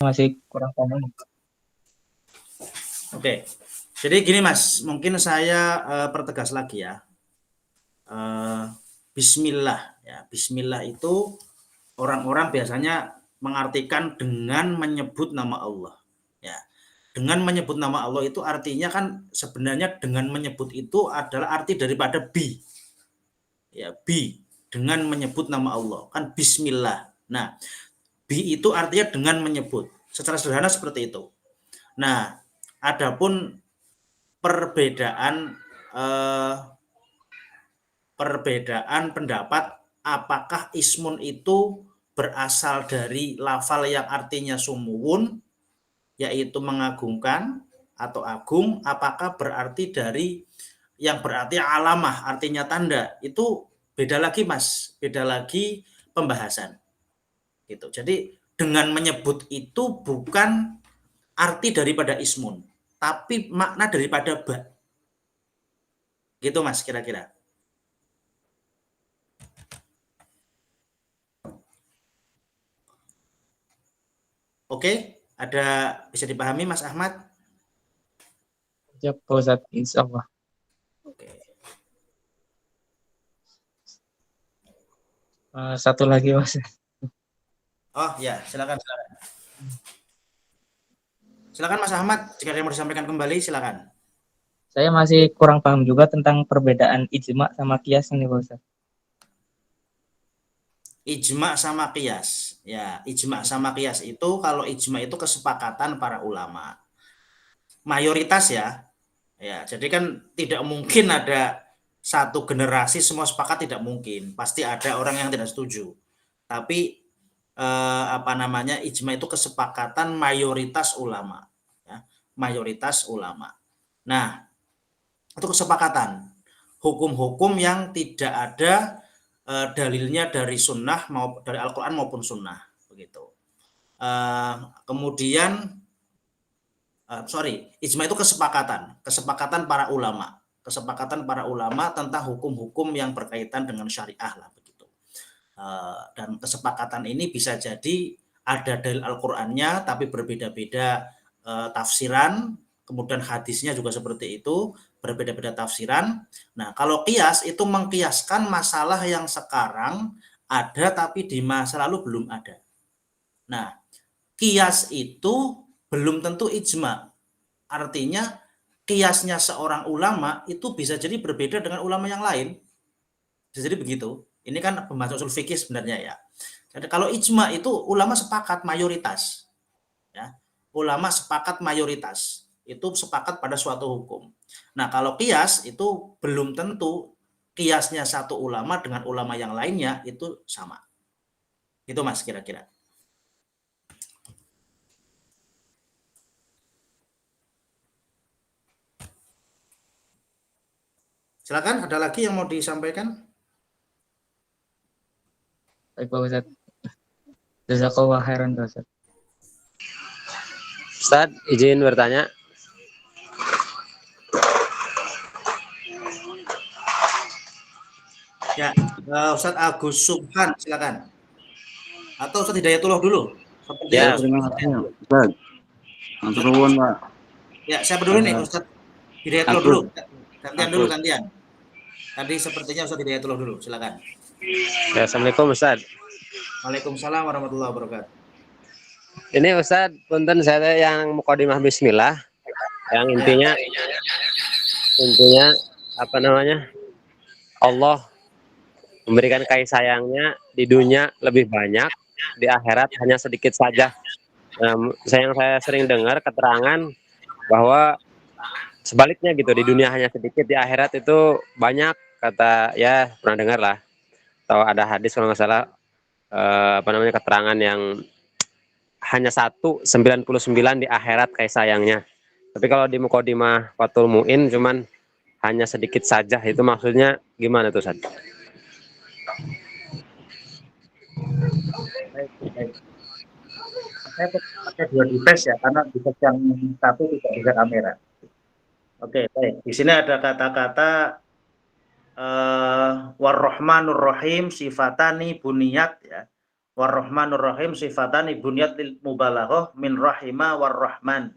masih kurang paham. Oke, jadi gini Mas, mungkin saya pertegas lagi ya. Bismillah ya, Bismillah itu orang-orang biasanya mengartikan dengan menyebut nama Allah. Ya, dengan menyebut nama Allah itu artinya kan sebenarnya dengan menyebut itu adalah arti daripada bi. Ya, bi dengan menyebut nama Allah kan Bismillah. Nah, bi itu artinya dengan menyebut. Secara sederhana seperti itu. Nah, adapun perbedaan eh, perbedaan pendapat apakah ismun itu berasal dari lafal yang artinya sumuwun yaitu mengagungkan atau agung, apakah berarti dari yang berarti alamah artinya tanda, itu beda lagi Mas, beda lagi pembahasan gitu. Jadi dengan menyebut itu bukan arti daripada ismun, tapi makna daripada ba. Gitu Mas kira-kira. Oke, ada bisa dipahami Mas Ahmad? Ya, Pak Ustadz, insya Allah. Oke. Satu lagi, Mas. Oh ya, silakan. Silakan Mas Ahmad, jika ada yang mau disampaikan kembali silakan. Saya masih kurang paham juga tentang perbedaan ijma sama kias ini, Pak Ustadz. Ijma sama qiyas. Ya, ijma sama qiyas itu kalau ijma itu kesepakatan para ulama. Mayoritas ya. Ya, jadi kan tidak mungkin ada satu generasi semua sepakat, tidak mungkin. Pasti ada orang yang tidak setuju. Tapi apa namanya? Ijma itu kesepakatan mayoritas ulama, ya. Mayoritas ulama. Nah, itu kesepakatan. Hukum-hukum yang tidak ada dalilnya dari sunnah maupun dari Al-Quran maupun sunnah begitu. Kemudian ijma itu kesepakatan para ulama tentang hukum-hukum yang berkaitan dengan syariah lah begitu. Dan kesepakatan ini bisa jadi ada dalil Al-Qur'annya tapi berbeda-beda tafsiran, kemudian hadisnya juga seperti itu, berbeda-beda tafsiran. Nah, kalau qiyas itu mengkiaskan masalah yang sekarang ada tapi di masa lalu belum ada. Nah, qiyas itu belum tentu ijma. Artinya kiasnya seorang ulama itu bisa jadi berbeda dengan ulama yang lain. Bisa jadi begitu. Ini kan pembahasan usul fikih sebenarnya ya. Jadi kalau ijma itu ulama sepakat mayoritas, ya. Ulama sepakat mayoritas. Itu sepakat pada suatu hukum. Nah, kalau kias itu belum tentu kiasnya satu ulama dengan ulama yang lainnya itu sama. Itu Mas kira-kira. Silakan, ada lagi yang mau disampaikan? Baik, Pak Ustadz. Jazakallah khairan, Pak Ustadz. Ustadz, izin bertanya. Ya, Ustadz Agus Subhan, silakan. Atau Ustadz Hidayatullah dulu. Ya, Terima kasih, Ustaz. Matur nuwun, Pak. Ya, siapa dulu nih Ustadz Hidayatullah Agus. dulu. Gantian. Tadi sepertinya Ustadz Hidayatullah dulu, silakan. Ya, Assalamualaikum Ustadz. Waalaikumsalam warahmatullahi wabarakatuh. Ini Ustadz, punten saya yang mukadimah bismillah, yang intinya apa namanya? Allah memberikan kasih sayangnya di dunia lebih banyak, di akhirat hanya sedikit saja. Saya sering dengar keterangan bahwa sebaliknya gitu, di dunia hanya sedikit, di akhirat itu banyak, kata ya pernah dengar lah. Atau ada hadis kalau nggak salah apa namanya, keterangan yang hanya 99 di akhirat kayak sayangnya. Tapi kalau di Muqaddimah Fathul Mu'in cuman hanya sedikit saja, itu maksudnya gimana tuh, Ustaz? Baik. Saya pakai dua device ya, karena device yang satu tidak bisa kamera. Oke, baik. Di sini ada kata-kata Warrahmanur Rahim sifatani buniyat ya. War-Rahmanur Rahim sifatani bunyat lil mubalaghah min rahima war-Rahman.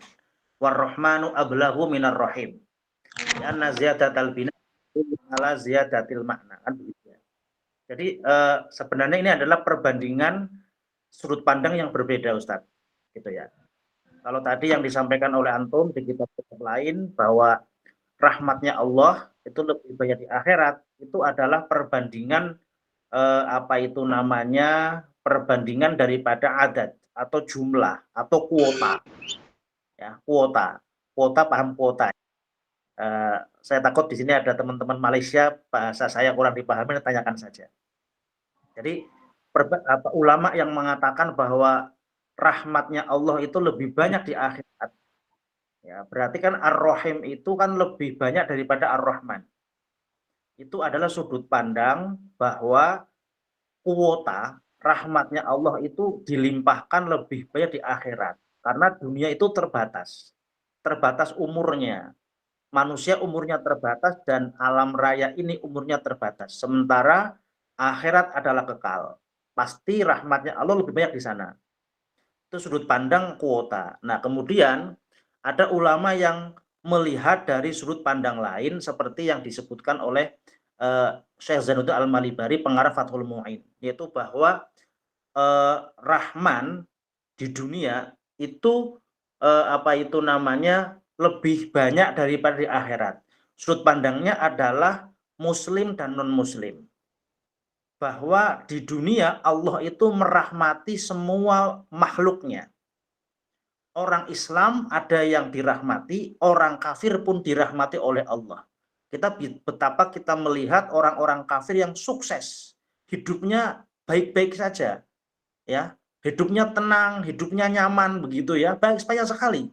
War-Rahmanu ablahu minar rahim. Karena ziyadatul bina ala ziyadatil makna. Kan begitu ya. Jadi sebenarnya ini adalah perbandingan sudut pandang yang berbeda, Ustadz. Gitu ya. Kalau tadi yang disampaikan oleh antum di kitab-kitab lain bahwa rahmatnya Allah itu lebih banyak di akhirat, itu adalah perbandingan perbandingan daripada adat atau jumlah atau kuota. Ya, kuota paham kuota. Saya takut di sini ada teman-teman Malaysia bahasa saya kurang dipahami, tanyakan saja. Jadi ulama yang mengatakan bahwa rahmatnya Allah itu lebih banyak di akhirat, ya berarti kan Ar-Rahim itu kan lebih banyak daripada Ar-Rahman. Itu adalah sudut pandang bahwa kuota rahmatnya Allah itu dilimpahkan lebih banyak di akhirat, karena dunia itu terbatas umurnya. Manusia umurnya terbatas dan alam raya ini umurnya terbatas. Sementara akhirat adalah kekal. Pasti rahmatnya Allah lebih banyak di sana. Itu sudut pandang kuota. Nah, kemudian ada ulama yang melihat dari sudut pandang lain seperti yang disebutkan oleh Syekh Zainuddin Al-Malibari, pengarang Fathul Mu'in, yaitu bahwa Rahman di dunia itu lebih banyak daripada di akhirat. Sudut pandangnya adalah muslim dan non-muslim. Bahwa di dunia Allah itu merahmati semua makhluknya. Orang Islam ada yang dirahmati, orang kafir pun dirahmati oleh Allah. Betapa kita melihat orang-orang kafir yang sukses, hidupnya baik-baik saja, ya, hidupnya tenang, hidupnya nyaman, begitu ya, banyak sekali.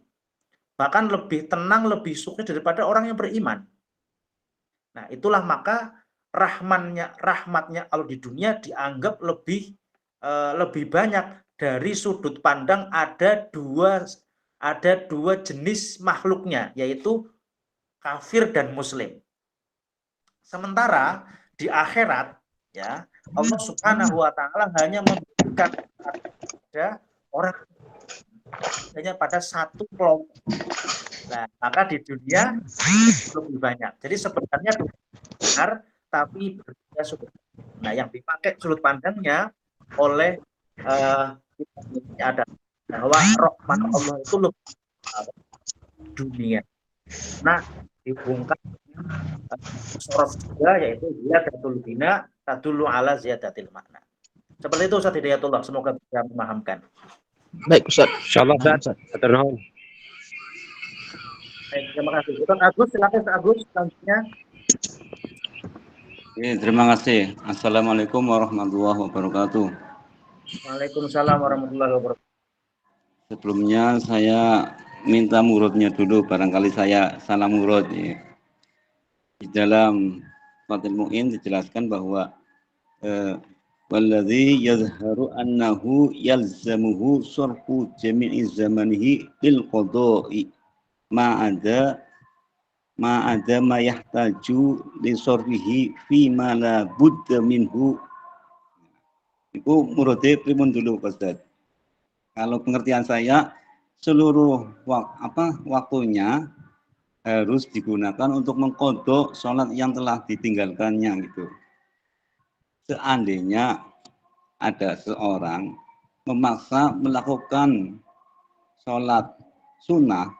Bahkan lebih tenang, lebih sukses daripada orang yang beriman. Nah, itulah maka rahmatnya Allah di dunia dianggap lebih banyak dari sudut pandang ada dua jenis makhluknya, yaitu kafir dan muslim. Sementara di akhirat, ya, Allah Subhanahu wa taala hanya memberikan pada orang, hanya pada satu kelompok. Nah, maka di dunia lebih banyak. Jadi sebenarnya benar, tapi berbeda sudut. Nah, yang dipakai sudut pandangnya oleh ini ada bahwa rahmat Allah itu lebih dunia. Nah, dibungkam sorof juga, yaitu ziyadatul bina tadullu ala ziyadatil makna. Seperti itu Ustaz Hidayatullah, semoga bisa memahamkan. Baik Ustaz. Insyaallah Ustaz. Atur nuhun. Baik, terima kasih. Ustaz Agus, silakan Ustaz Agus selanjutnya. Terima kasih. Assalamualaikum warahmatullahi wabarakatuh. Waalaikumsalam warahmatullahi wabarakatuh. Sebelumnya saya minta murudnya dulu, barangkali saya salah murud. Ya. Di dalam Fathul Mu'in dijelaskan bahwa walladzi yazharu annahu yalzamuhu sarfu jami'i zamanihi lil qada'i ma ada ma yahtaju li sarfihi fi ma la budda minhu. Itu murode primun dulu Ustaz. Kalau pengertian saya, seluruh waktunya harus digunakan untuk mengqadha sholat yang telah ditinggalkannya gitu. Seandainya ada seorang memaksa melakukan sholat sunnah,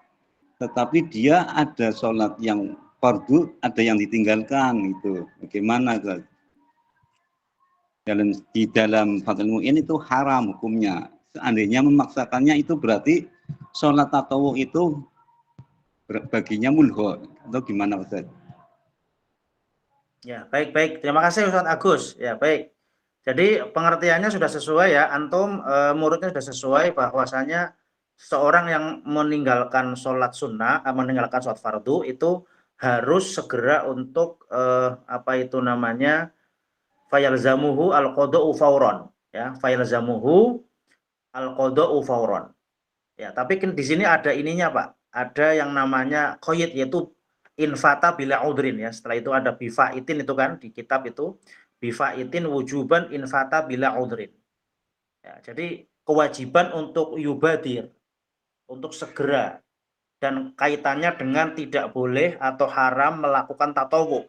tetapi dia ada sholat yang fardu, ada yang ditinggalkan itu. Bagaimana Ustaz? Di dalam Fathul Mu'in itu haram hukumnya. Seandainya memaksakannya itu berarti sholat tatawwu itu baginya mulho atau gimana Ustaz? Ya, baik. Terima kasih Ustaz Agus. Ya, baik. Jadi pengertiannya sudah sesuai ya, antum muridnya sudah sesuai bahwasanya seorang yang meninggalkan sholat sunnah, meninggalkan sholat fardu itu harus segera untuk fayalzamuhu al-qada'u fauron, ya, fayalzamuhu al-qada'u fauron. Ya, tapi di sini ada ininya Pak, ada yang namanya qayyid, yaitu infata bila udrin ya. Setelah itu ada bifaitin, itu kan di kitab itu bifaitin wujuban infata bila udrin. Ya, jadi kewajiban untuk yubadir, untuk segera, dan kaitannya dengan tidak boleh atau haram melakukan tatawu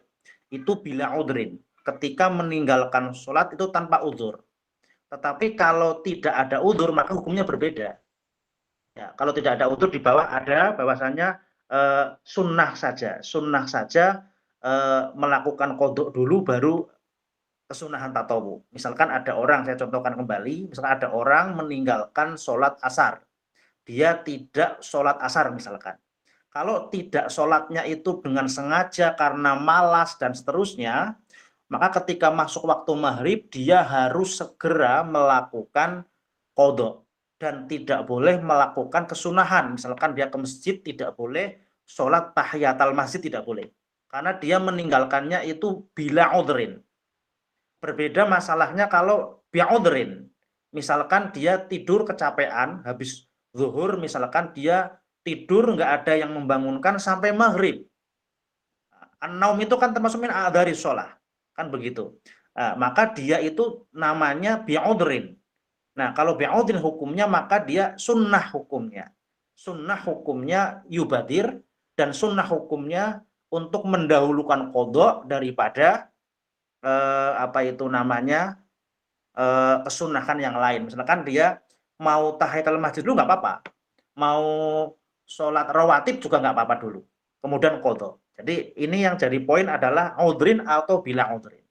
itu bila udrin, ketika meninggalkan sholat itu tanpa udzur. Tetapi kalau tidak ada udzur maka hukumnya berbeda. Ya, kalau tidak ada udzur di bawah ada bahwasanya sunnah saja melakukan kodok dulu baru kesunahan tatawu. Misalkan ada orang, saya contohkan kembali, misalkan ada orang meninggalkan sholat asar, dia tidak sholat asar misalkan. Kalau tidak sholatnya itu dengan sengaja karena malas dan seterusnya, maka ketika masuk waktu maghrib dia harus segera melakukan qadha dan tidak boleh melakukan kesunahan. Misalkan dia ke masjid tidak boleh sholat tahiyatul masjid, tidak boleh. Karena dia meninggalkannya itu bila udhrin. Berbeda masalahnya kalau bi'udhrin. Misalkan dia tidur kecapean habis zuhur, misalkan dia tidur nggak ada yang membangunkan sampai maghrib. An-naum itu kan termasuk min a'dharis shalah, kan begitu. Maka dia itu namanya bi'udhrin. Nah, kalau bi'udhrin hukumnya maka dia sunnah hukumnya. Sunnah hukumnya yubadir dan sunnah hukumnya untuk mendahulukan qadha daripada kesunahan yang lain. Misalkan dia mau tahiyatul masjid dulu nggak apa-apa, mau sholat rawatib juga nggak apa-apa dulu, kemudian qadha. Jadi ini yang jadi poin adalah udhrin atau bila udhrin.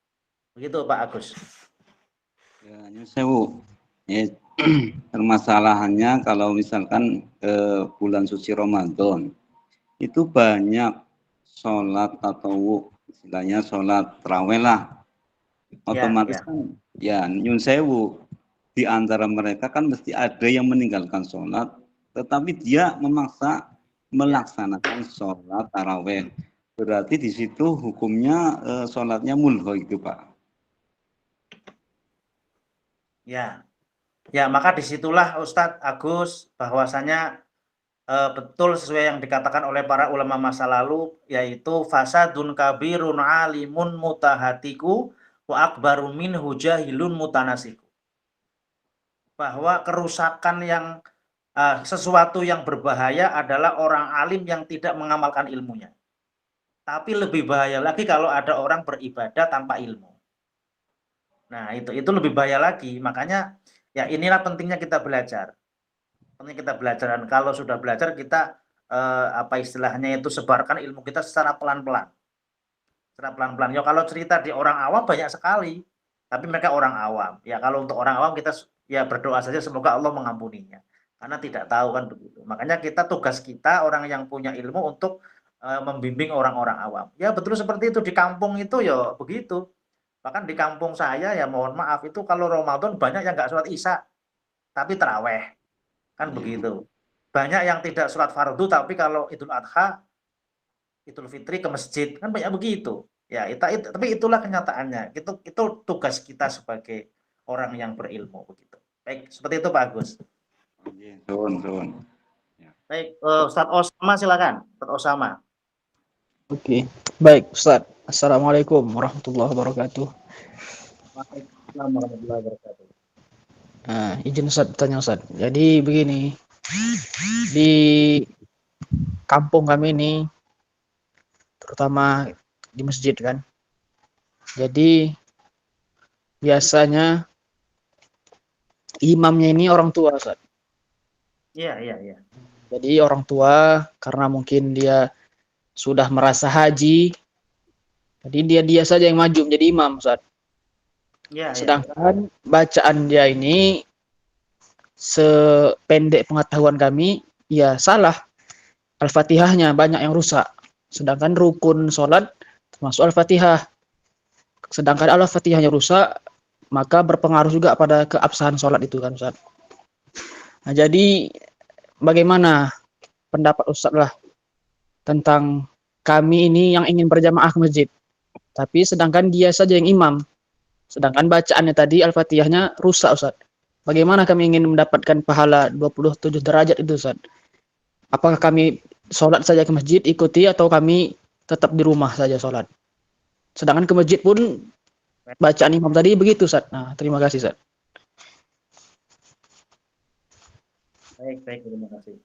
Begitu Pak Agus. Ya, nyusewu. Ya, permasalahannya kalau misalkan bulan suci Ramadan itu banyak sholat tatawu, istilahnya sholat tarawih lah. Otomatis kan ya nyun sewu, di antara mereka kan mesti ada yang meninggalkan sholat tetapi dia memaksa melaksanakan sholat tarawih. Berarti di situ hukumnya sholatnya mulho itu Pak. Ya, maka disitulah Ustadz Agus bahwasanya betul sesuai yang dikatakan oleh para ulama masa lalu, yaitu fasadun kabirun alimun mutahatiku wa akbaru minhu jahilun mutanasiku. Bahwa kerusakan yang sesuatu yang berbahaya adalah orang alim yang tidak mengamalkan ilmunya. Tapi lebih bahaya lagi kalau ada orang beribadah tanpa ilmu. Nah, itu lebih bahaya lagi. Makanya ya inilah pentingnya kita belajar. Penting kita belajar, dan kalau sudah belajar kita istilahnya itu sebarkan ilmu kita secara pelan-pelan. Secara pelan-pelan. Ya kalau cerita di orang awam banyak sekali, tapi mereka orang awam. Ya kalau untuk orang awam kita ya berdoa saja semoga Allah mengampuninya. Karena tidak tahu kan begitu. Makanya tugas kita orang yang punya ilmu untuk membimbing orang-orang awam. Ya betul seperti itu, di kampung itu ya begitu. Bahkan di kampung saya ya mohon maaf itu kalau Ramadan banyak yang nggak sholat isya tapi taraweh. Kan begitu. Banyak yang tidak sholat fardu tapi kalau Idul Adha, Idul Fitri ke masjid, kan banyak begitu. Ya, tapi itulah kenyataannya. Itu tugas kita sebagai orang yang berilmu begitu. Baik, seperti itu Pak Agus. Baik, Ustadz Osama silakan. Ustadz Osama. Oke, baik Ustadz. Assalamualaikum warahmatullahi wabarakatuh. Waalaikumsalam warahmatullahi wabarakatuh. Izin Ustadz bertanya Ustadz. Jadi begini, di kampung kami ini, terutama di masjid kan, jadi biasanya imamnya ini orang tua Ustadz. Iya. Jadi orang tua karena mungkin dia sudah merasa haji, jadi dia saja yang maju menjadi imam Ustadz. Sedangkan bacaan dia ini sependek pengetahuan kami ya salah. Al-Fatihahnya banyak yang rusak. Sedangkan rukun sholat termasuk Al-Fatihah. Sedangkan Al-Fatihahnya rusak, maka berpengaruh juga pada keabsahan sholat itu kan Ustaz. Nah, jadi bagaimana pendapat Ustaz lah tentang kami ini yang ingin berjamaah ke masjid, tapi sedangkan dia saja yang imam. Sedangkan bacaannya tadi Al-Fatihahnya rusak Ustaz. Bagaimana kami ingin mendapatkan pahala 27 derajat itu Ustaz? Apakah kami sholat saja ke masjid ikuti atau kami tetap di rumah saja sholat? Sedangkan ke masjid pun bacaan imam tadi begitu Ustaz. Nah, terima kasih Ustaz. Baik, terima kasih.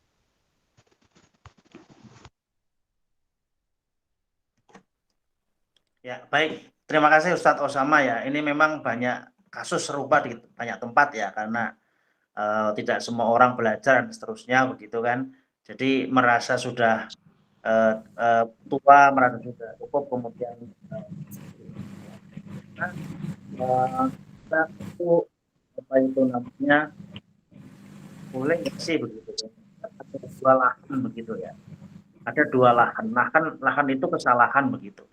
Ya, baik. Terima kasih Ustadz Osama ya. Ini memang banyak kasus serupa di banyak tempat ya, karena tidak semua orang belajar dan seterusnya begitu kan. Jadi merasa sudah tua, merasa sudah cukup, kemudian kita itu apa itu namanya boleh nggak sih begitu ya? Ada dua lahan begitu ya. Ada dua lahan. Lahan itu kesalahan begitu.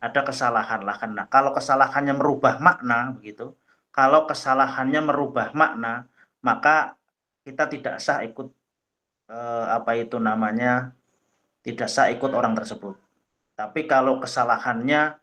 Ada kesalahan lahan. Nah, kalau kesalahannya merubah makna begitu, kalau kesalahannya merubah makna, maka kita tidak sah ikut apa itu namanya, tidak sah ikut orang tersebut. Tapi kalau kesalahannya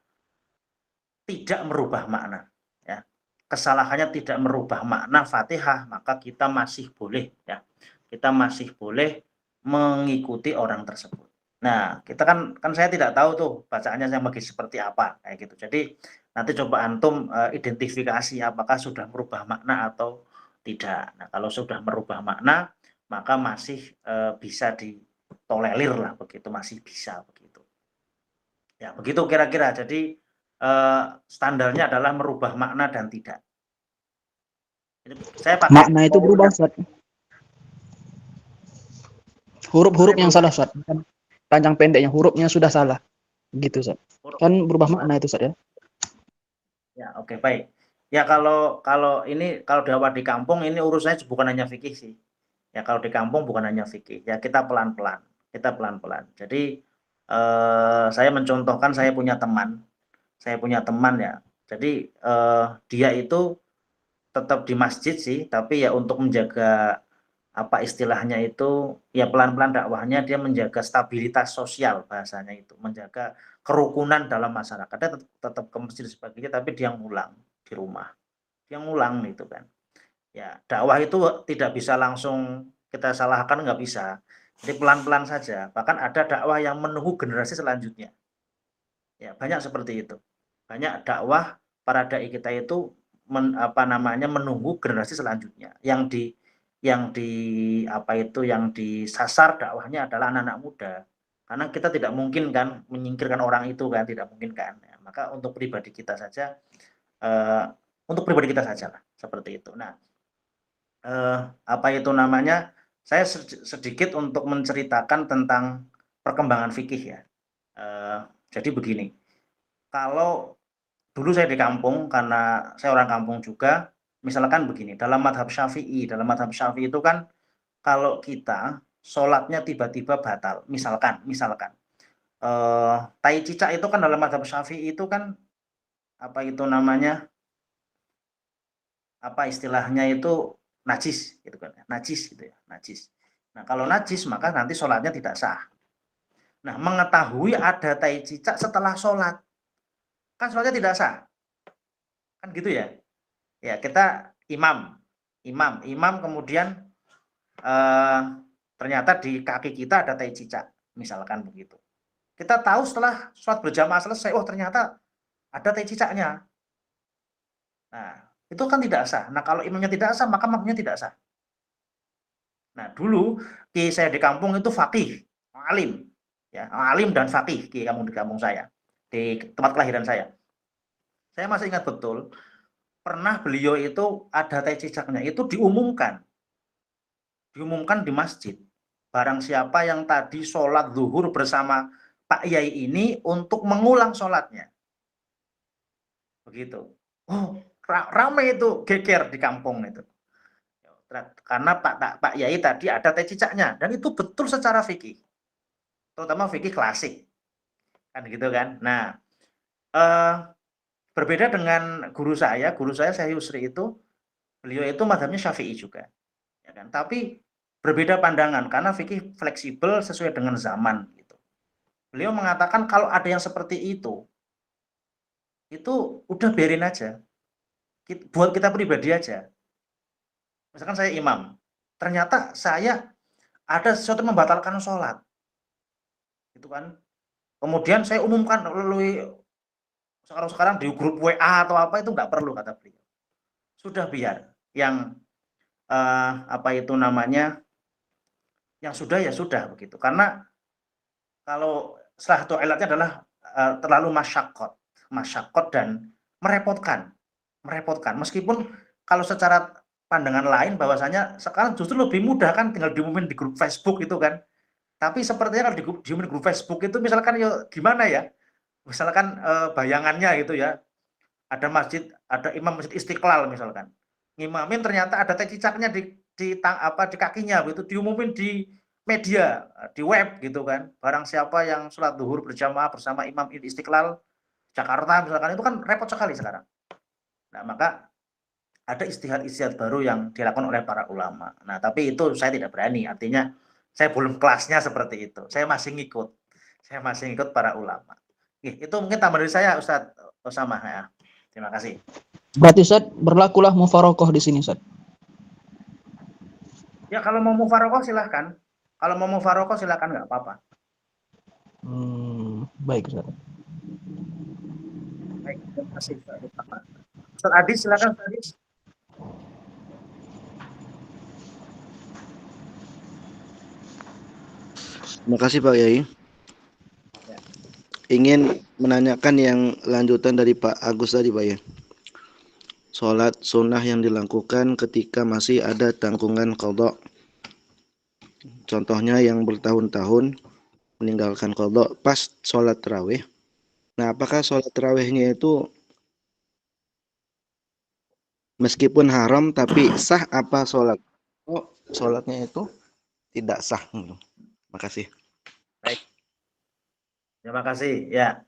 tidak merubah makna, ya, kesalahannya tidak merubah makna Fatihah, maka kita masih boleh, ya, kita masih boleh mengikuti orang tersebut. Nah, kita kan saya tidak tahu tuh bacaannya yang bagi seperti apa kayak gitu. Jadi nanti coba antum identifikasi apakah sudah merubah makna atau tidak. Nah, kalau sudah merubah makna, maka masih bisa ditolerir lah begitu, masih bisa begitu. Ya, begitu kira-kira. Jadi standarnya adalah merubah makna dan tidak. Saya pakai Makna itu berubah, Ustaz. Huruf-huruf yang salah, Ustaz. Panjang pendeknya hurufnya sudah salah. Gitu, Ustaz. Kan berubah makna itu, Ustaz ya. Ya, oke, baik. Ya kalau ini kalau dakwah di kampung ini urusannya bukan hanya fikih sih. Ya kalau di kampung bukan hanya fikih. Ya kita pelan-pelan. Kita pelan-pelan. Jadi saya mencontohkan saya punya teman. Saya punya teman ya. Jadi dia itu tetap di masjid sih, tapi ya untuk menjaga apa istilahnya itu ya pelan-pelan dakwahnya dia menjaga stabilitas sosial bahasanya itu, menjaga kerukunan dalam masyarakat. Dia tetap ke masjid sebagainya, tapi dia ngulang di rumah. Dia ngulang gitu kan. Ya, dakwah itu tidak bisa langsung kita salahkan, nggak bisa. Jadi pelan-pelan saja. Bahkan ada dakwah yang menunggu generasi selanjutnya. Ya, banyak seperti itu. Banyak dakwah para dai kita itu menunggu generasi selanjutnya. Yang disasar dakwahnya adalah anak-anak muda. Karena kita tidak mungkin kan menyingkirkan orang itu kan, tidak mungkin kan. Ya, maka untuk pribadi kita saja lah seperti itu. Nah, saya sedikit untuk menceritakan tentang perkembangan fikih ya. Jadi begini, kalau dulu saya di kampung, karena saya orang kampung juga, misalkan begini, dalam madhab syafi'i itu kan kalau kita sholatnya tiba-tiba batal, misalkan, tai cicak itu kan dalam madhab syafi'i itu kan, apa itu namanya, apa istilahnya itu, najis, gitu kan, najis gitu ya, najis. Nah kalau najis maka nanti sholatnya tidak sah. Nah mengetahui ada tai cicak setelah sholat, kan sholatnya tidak sah. Kan gitu ya. Ya, kita imam kemudian ternyata di kaki kita ada tai cicak, misalkan begitu. Kita tahu setelah sholat berjamaah selesai, oh ternyata ada tai cicaknya. Nah, itu kan tidak sah. Nah, kalau imamnya tidak sah, maka makmumnya tidak sah. Nah, dulu kiai saya di kampung itu faqih, alim, ya, alim dan faqih kiai kampung di kampung saya, di tempat kelahiran saya. Saya masih ingat betul, pernah beliau itu ada tai cicaknya, itu diumumkan di masjid. Barang siapa yang tadi sholat zuhur bersama Pak Yai ini untuk mengulang sholatnya. Begitu. Oh, ramai itu, geger di kampung itu. Karena Pak Yai tadi ada tai cicaknya. Dan itu betul secara fikih. Terutama fikih klasik. Kan gitu kan. Nah, berbeda dengan guru saya Syekh Yusri itu, beliau itu mazhabnya Syafi'i juga. Ya kan? Tapi berbeda pandangan karena fikih fleksibel sesuai dengan zaman gitu. Beliau mengatakan kalau ada yang seperti itu udah biarin aja. Buat kita pribadi aja. Misalkan saya imam, ternyata saya ada sesuatu membatalkan sholat. Gitu kan. Kemudian saya umumkan melalui sekarang di grup WA atau apa itu nggak perlu kata beliau. Sudah biar yang apa itu namanya Yang sudah ya sudah begitu. Karena kalau salah satu ilatnya adalah terlalu masyakot dan merepotkan. Meskipun kalau secara pandangan lain bahwasanya sekarang justru lebih mudah kan, tinggal diumumin di grup Facebook itu kan. Tapi sepertinya kalau diumumin di grup Facebook itu misalkan ya gimana ya? Misalkan bayangannya gitu ya, ada imam masjid Istiqlal misalkan. Ngimamin ternyata ada teh cicaknya di kakinya gitu, diumumin di media, di web gitu kan. Barang siapa yang sholat duhur berjamaah bersama imam Istiqlal Jakarta misalkan, itu kan repot sekali sekarang. Nah, maka ada istihad-istihad baru yang dilakukan oleh para ulama. Nah, tapi itu saya tidak berani, artinya saya belum kelasnya seperti itu. Saya masih ngikut para ulama. Itu mungkin tambahan dari saya, Ustadz Osama ya. Terima kasih. Berarti Ustaz berlakulah mufarokoh di sini Ustaz. Ya kalau mau mufarokoh silahkan. Kalau mau mufarokoh silahkan, nggak apa-apa. Baik Ustaz. Baik, terima kasih. Ustaz Adis silakan, Ustaz Adis. Terima kasih Pak Yai. Ingin menanyakan yang lanjutan dari Pak Agus tadi Pak ya. Sholat sunnah yang dilakukan ketika masih ada tanggungan qadha. Contohnya yang bertahun-tahun meninggalkan qadha pas sholat tarawih. Nah, apakah sholat tarawihnya itu meskipun haram tapi sah apa sholatnya itu tidak sah? Makasih. Baik. Terima kasih. Ya.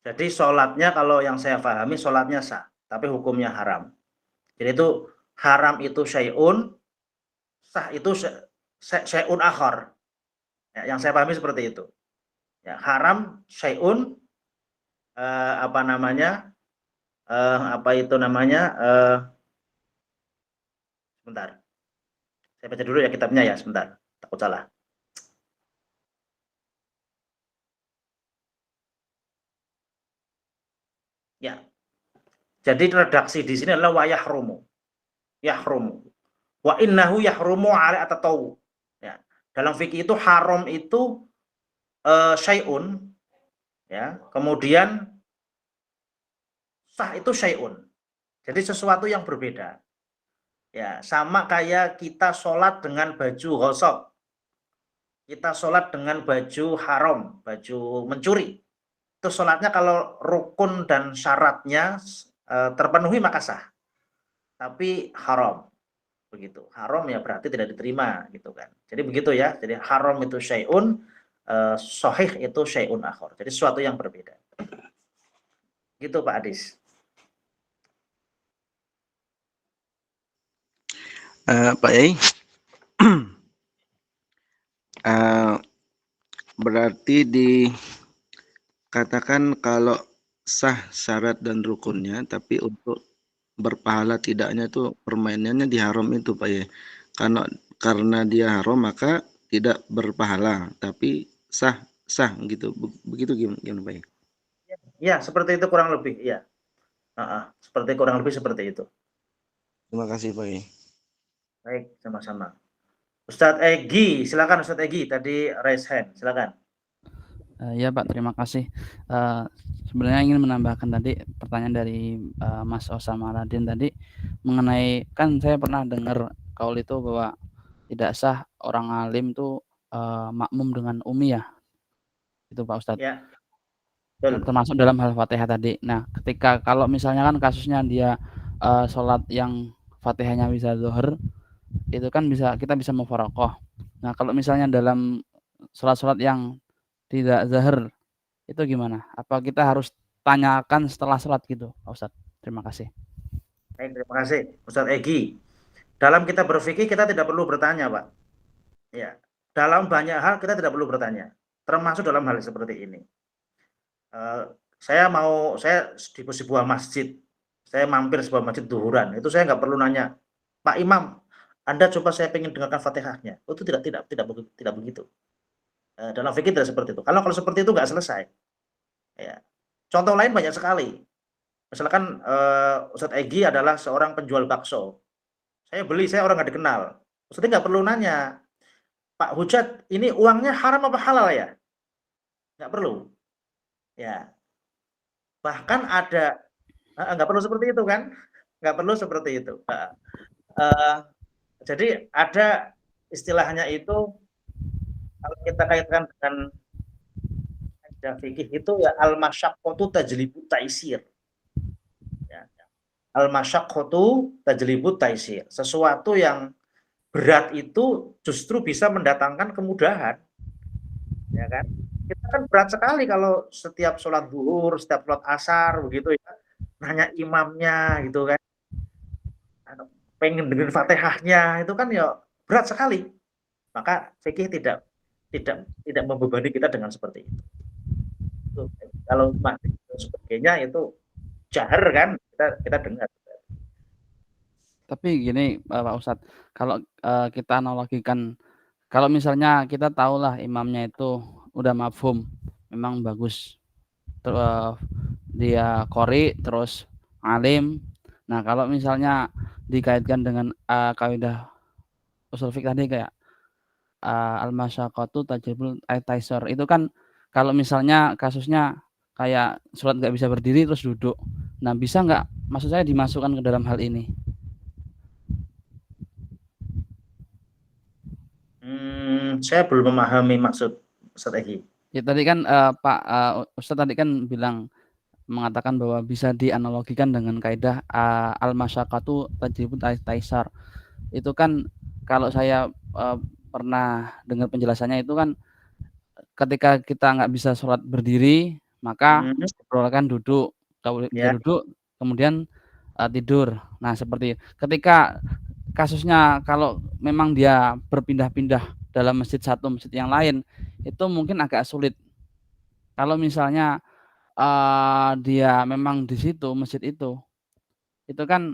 Jadi sholatnya kalau yang saya pahami sholatnya sah, tapi hukumnya haram. Jadi itu haram itu syai'un, sah itu syai'un akhar. Ya, yang saya pahami seperti itu. Ya, haram syai'un sebentar. Saya baca dulu ya kitabnya ya, sebentar. Takut salah. Ya. Jadi redaksi di sini adalah wa yahrumu. Yahrumu. Wa innahu yahrumu ala atatawu. Ya. Dalam fikih itu haram itu syai'un, ya. Kemudian sah itu syai'un. Jadi sesuatu yang berbeda. Ya, sama kayak kita sholat dengan baju ghosok. Kita sholat dengan baju haram, baju mencuri. Itu sholatnya kalau rukun dan syaratnya terpenuhi maka sah. Tapi haram. Begitu. Haram ya berarti tidak diterima gitu kan. Jadi begitu ya. Jadi haram itu syai'un, sahih itu syai'un akhar. Jadi sesuatu yang berbeda. Gitu Pak Adis. Pak Yai, berarti dikatakan kalau sah syarat dan rukunnya, tapi untuk berpahala tidaknya itu permainannya di haram itu Pak Yai. Karena dia haram maka tidak berpahala, tapi sah gitu. Begitu gimana Pak Yai? Ya, seperti itu kurang lebih, ya. Kurang lebih seperti itu. Terima kasih Pak Yai. Baik, sama-sama. Ustadz Egi, silakan Ustadz Egi, tadi raise hand, silakan. Ya Pak, terima kasih. Sebenarnya ingin menambahkan tadi pertanyaan dari Mas Osama Radin tadi mengenai, kan saya pernah dengar kaul itu bahwa tidak sah orang alim tuh makmum dengan umi ya, itu Pak Ustadz. Ya. Betul. Termasuk dalam hal Fatihah tadi. Nah, ketika kalau misalnya kan kasusnya dia sholat yang Fatihahnya bisa zuhur, itu kan kita bisa mufaroqoh. Nah, kalau misalnya dalam sholat-sholat yang tidak zahir itu gimana? Apa kita harus tanyakan setelah sholat gitu, Pak Ustadz? Terima kasih. Baik, terima kasih Ustadz Egi. Dalam kita berfikih kita tidak perlu bertanya, Pak. Ya, dalam banyak hal kita tidak perlu bertanya, termasuk dalam hal seperti ini. Saya di sebuah masjid, saya mampir sebuah masjid duhuran, itu saya nggak perlu nanya, Pak Imam, Anda coba saya pengen dengarkan Fatihahnya. Itu tidak begitu. Dalam fikih tidak seperti itu. Kalau seperti itu nggak selesai. Ya. Contoh lain banyak sekali. Misalkan Ustadz Egi adalah seorang penjual bakso. Saya beli, saya orang nggak dikenal. Ustadz nggak perlu nanya, Pak Hujat, ini uangnya haram apa halal ya? Nggak perlu. Ya, bahkan ada nggak perlu seperti itu kan? Nggak perlu seperti itu. Jadi ada istilahnya itu kalau kita kaitkan dengan fikih itu ya al-masyaqqatu tajlibu taisir. Ya. Al-masyaqqatu tajlibu taisir. Sesuatu yang berat itu justru bisa mendatangkan kemudahan. Ya kan? Kita kan berat sekali kalau setiap sholat zuhur, setiap sholat asar begitu ya, nanya imamnya gitu kan. Pengen dengar Fatihahnya itu kan ya berat sekali. Maka fikih tidak membebani kita dengan seperti itu. Kalau maghrib dan sebagainya itu jahar kan kita dengar. Tapi gini Pak Ustadz, kalau kita analogikan, kalau misalnya kita tahulah imamnya itu udah mafhum, memang bagus, dia qori terus alim. Nah kalau misalnya dikaitkan dengan kaidah usul fiqh tadi kayak al-masyaqqatu tajlibul taisir, itu kan kalau misalnya kasusnya kayak sholat nggak bisa berdiri terus duduk, nah bisa nggak, maksud saya dimasukkan ke dalam hal ini? Saya belum memahami maksud Ustaz Egi. Ya tadi kan Pak Ustadz tadi kan bilang, mengatakan bahwa bisa dianalogikan dengan kaidah al-masyaqqatu tajlibut taisar. Itu kan kalau saya pernah dengar penjelasannya itu kan ketika kita nggak bisa sholat berdiri maka diperbolehkan duduk, kalau bisa duduk kemudian tidur. Nah seperti ketika kasusnya kalau memang dia berpindah-pindah dalam masjid satu masjid yang lain itu mungkin agak sulit. Kalau misalnya dia memang di situ masjid itu kan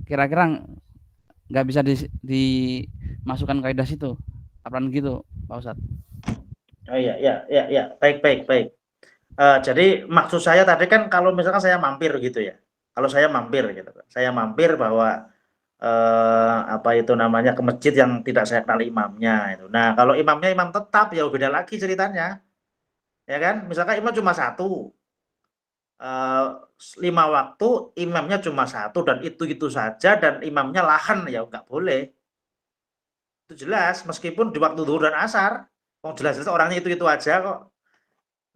kira-kira nggak bisa dimasukkan kaidah situ, apaan gitu Pak Ustadz? Oh iya, baik. Jadi maksud saya tadi kan kalau misalkan saya mampir gitu ya, kalau saya mampir gitu, saya mampir bahwa apa itu namanya ke masjid yang tidak saya kenal imamnya itu. Nah kalau imamnya imam tetap ya beda lagi ceritanya, ya kan? Misalkan imam cuma satu. 5 waktu imamnya cuma satu dan itu saja dan imamnya lahan ya nggak boleh. Itu jelas meskipun di waktu zuhur dan asar, jelas-jelas orangnya itu aja kok.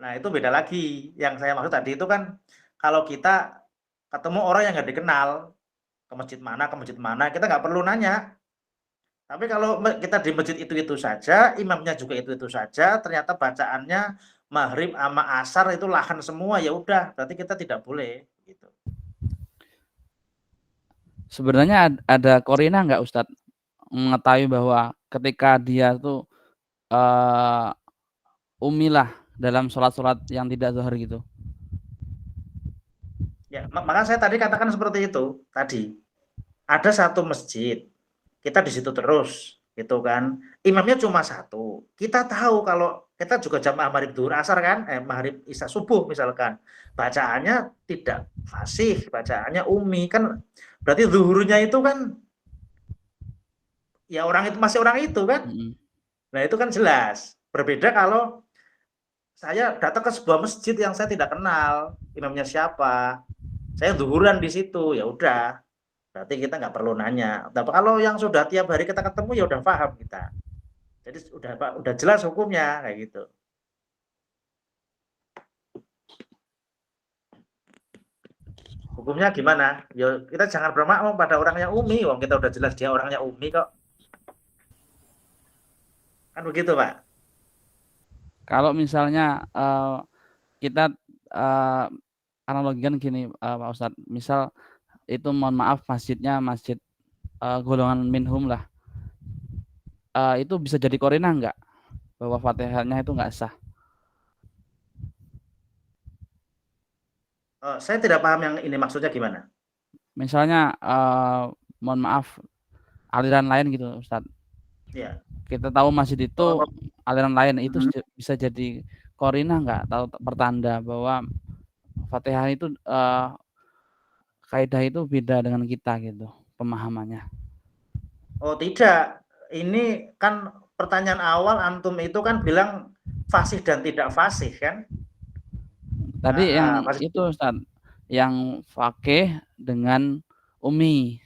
Nah itu beda lagi. Yang saya maksud tadi itu kan kalau kita ketemu orang yang nggak dikenal ke masjid mana, kita nggak perlu nanya. Tapi kalau kita di masjid itu saja, imamnya juga itu saja, ternyata bacaannya maghrib sama asar itu lahan semua, ya udah, berarti kita tidak boleh gitu. Sebenarnya ada korina nggak Ustadz mengetahui bahwa ketika dia tuh umilah dalam sholat-sholat yang tidak zuhur gitu? Ya, maka saya tadi katakan seperti itu tadi. Ada satu masjid, kita di situ terus, gitu kan. Imamnya cuma satu. Kita tahu kalau kita juga jamaah maghrib zuhur asar kan, maghrib isya subuh misalkan, bacaannya tidak fasih, bacaannya umi kan, berarti zuhurnya itu kan ya orang itu masih orang itu kan. Nah itu kan jelas. Berbeda kalau saya datang ke sebuah masjid yang saya tidak kenal imamnya siapa, saya zuhuran di situ, ya udah. Berarti kita nggak perlu nanya. Tapi kalau yang sudah tiap hari kita ketemu ya udah paham kita. Jadi udah jelas hukumnya kayak gitu. Hukumnya gimana? Ya kita jangan bermakmum pada orang yang umi, wong kita udah jelas dia orangnya umi kok. Kan begitu, Pak. Kalau misalnya kita analogikan gini Pak Ustadz, misal itu mohon maaf masjidnya masjid golongan minhum lah, itu bisa jadi korina nggak bahwa Fatihahnya itu nggak sah? Saya tidak paham yang ini maksudnya gimana. Misalnya mohon maaf aliran lain gitu Ustadz. Ya. Kita tahu masjid itu aliran lain, itu bisa jadi korina nggak, atau pertanda bahwa Fatihah itu kaidah itu beda dengan kita gitu pemahamannya? Oh tidak, ini kan pertanyaan awal antum itu kan bilang fasih dan tidak fasih kan? Tadi yang Fasih. itu Ustaz, yang fakih dengan umi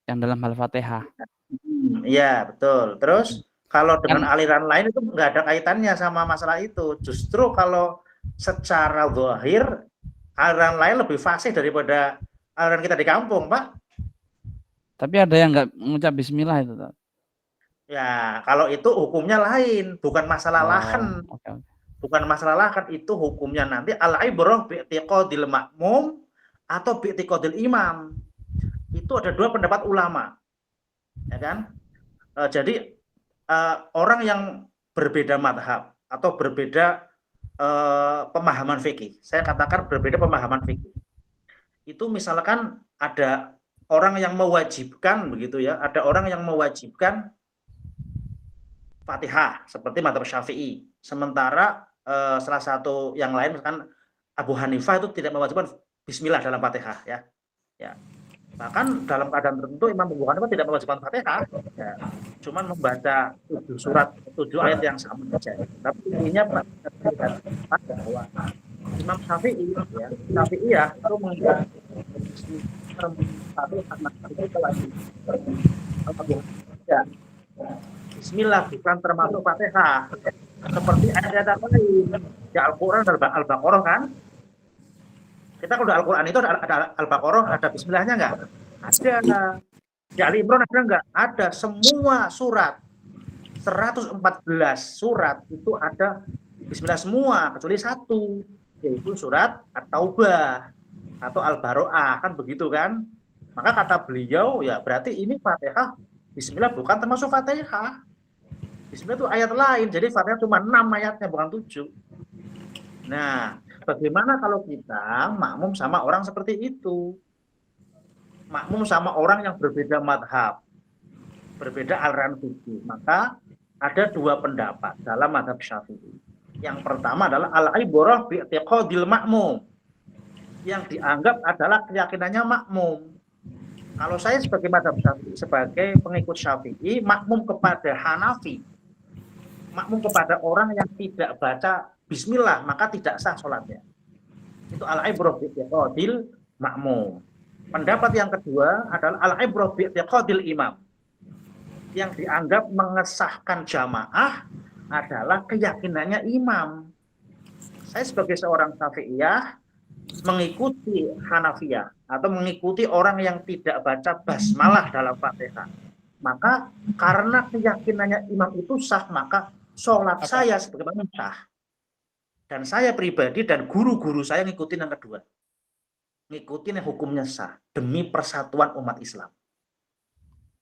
yang dalam Al-Fatihah. Iya, betul. Terus kalau dengan Kan aliran lain itu nggak ada kaitannya sama masalah itu. Justru kalau secara zahir aliran lain lebih fasih daripada aliran kita di kampung, Pak. tapi ada yang nggak mengucap bismillah itu, Ustaz. Ya, kalau itu hukumnya lain, bukan masalah lahan. Oke, oke. Bukan masalah lahan, itu hukumnya nanti al-ibrah bi'tiqadil makmum atau bi'tiqadil imam. Itu ada dua pendapat ulama. Ya kan? Jadi orang yang berbeda madhab atau berbeda pemahaman fikih, saya katakan berbeda pemahaman fikih. Itu misalkan ada orang yang mewajibkan begitu ya, ada orang yang mewajibkan Fatihah seperti mazhab Syafi'i. Sementara salah satu yang lain misalkan Abu Hanifah itu tidak mewajibkan bismillah dalam Fatihah ya. Ya. Bahkan dalam keadaan tertentu Imam Abu Hanifah tidak mewajibkan Fatihah, ya. Cuman membaca 7 surat, 7 ayat yang sama saja. Tapi intinya bahwa Imam Syafi'i ya, itu mengingat satu anak itu lagi. Ya. Bismillah bukan termasuk Fatihah. Seperti ayat-ayat lain di Al-Qur'an dan Al-Baqarah kan? Kita kalau di Al-Qur'an itu ada Al-Baqarah, ada bismillahnya enggak? Ada. Di Ali Imran ada enggak? Ada. Semua surat 114 surat itu ada bismillah semua kecuali satu, yaitu surat At-Taubah atau Al-Baro'ah kan begitu kan? Maka kata beliau ya berarti ini Fatihah bismillah bukan termasuk Fatihah. Bismillah itu ayat lain, jadi Fatihah cuma 6 ayatnya bukan 7. Nah, bagaimana kalau kita makmum sama orang seperti itu? Makmum sama orang yang berbeda madhab, berbeda aliran fikih. Maka ada dua pendapat dalam madhab Syafi'i. Yang pertama adalah al-ibrah bi'tiqadil makmum. Yang dianggap adalah keyakinannya makmum. Kalau saya sebagai madhab Syafi'i, sebagai pengikut Syafi'i, makmum kepada Hanafi, makmum kepada orang yang tidak baca bismillah, maka tidak sah sholatnya. Itu al-ibrah bi'tiqadil makmum. Pendapat yang kedua adalah al-ibrah bi'tiqadil imam. Yang dianggap mengesahkan jamaah adalah keyakinannya imam. Saya sebagai seorang Syafi'iyah mengikuti Hanafiyah atau mengikuti orang yang tidak baca basmalah dalam Fatihah. Maka karena keyakinannya imam itu sah, maka sholat saya sebagaimana sah. Dan saya pribadi dan guru-guru saya ngikutin yang kedua. Ngikutin yang hukumnya sah demi persatuan umat Islam.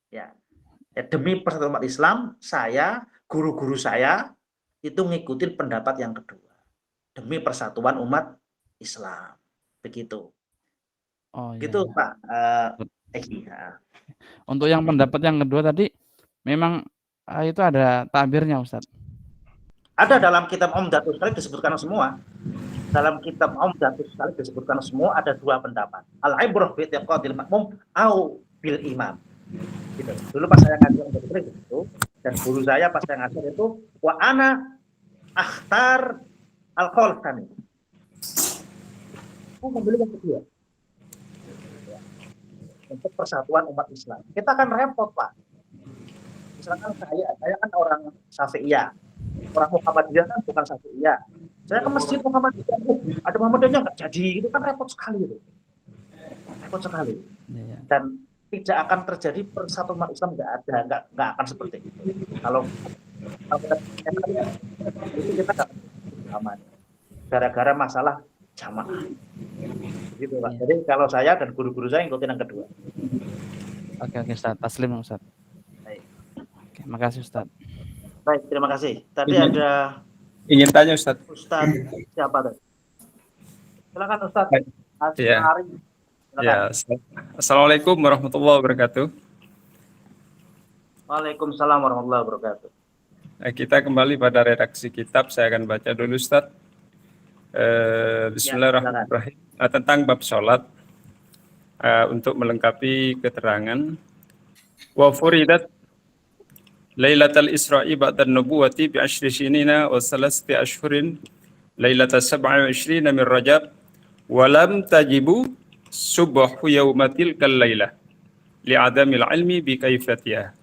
Ya, demi persatuan umat Islam, saya, guru-guru saya itu ngikutin pendapat yang kedua. Demi persatuan umat Islam. Begitu. Oh, gitu iya. Pak Eki. Untuk yang pendapat yang kedua tadi memang itu ada takbirnya Ustaz. Ada dalam kitab Umdatus Shalik disebutkan semua. Dalam kitab Umdatus Shalik disebutkan semua ada dua pendapat. Al-ibrah bi'tiqadil makmum au bil imam. Gitu. Dulu pas saya ngajar Umdatus Shalik itu, dan guru saya pas saya ngajar itu wa ana akhtar al-qaul tsani. Aku memilih yang kedua. Untuk persatuan umat Islam. Kita kan repot, Pak. Misalkan saya kan orang Syafi'iyah. Orang Muhammadiyah kan bukan Syafi'iyah. Saya ke masjid Muhammadiyah, ada Muhammadiyahnya nggak jadi, itu kan repot sekali itu. Repot sekali. Iya. Dan tidak akan terjadi persatuan umat Islam, nggak akan seperti itu. Kalau kita itu kita nggak aman. Gara-gara masalah jamaah. Gitu Pak. Jadi kalau saya dan guru-guru saya ngikutin yang kedua. Oke Ustaz, taslim Ustaz. Baik. Oke, makasih Ustaz. Baik, terima kasih. Tadi ada ingin tanya Ustaz. Ustaz siapa tadi? Silakan Ustaz. Iya. Ya. Assalamualaikum warahmatullahi wabarakatuh. Waalaikumsalam warahmatullahi wabarakatuh. Nah, kita kembali pada redaksi kitab. Saya akan baca dulu Ustaz. Bismillahirrahmanirrahim. Tentang bab sholat, untuk melengkapi keterangan. Wa furidat Lailatul Isra'i ba'da nubuwati bi 10 sinina wa 3 ashhurin lailatul 27 min Rajab wa lam tajibu subhu yaumatil kal lailah li'adamil ilmi bi kaifiyatiha.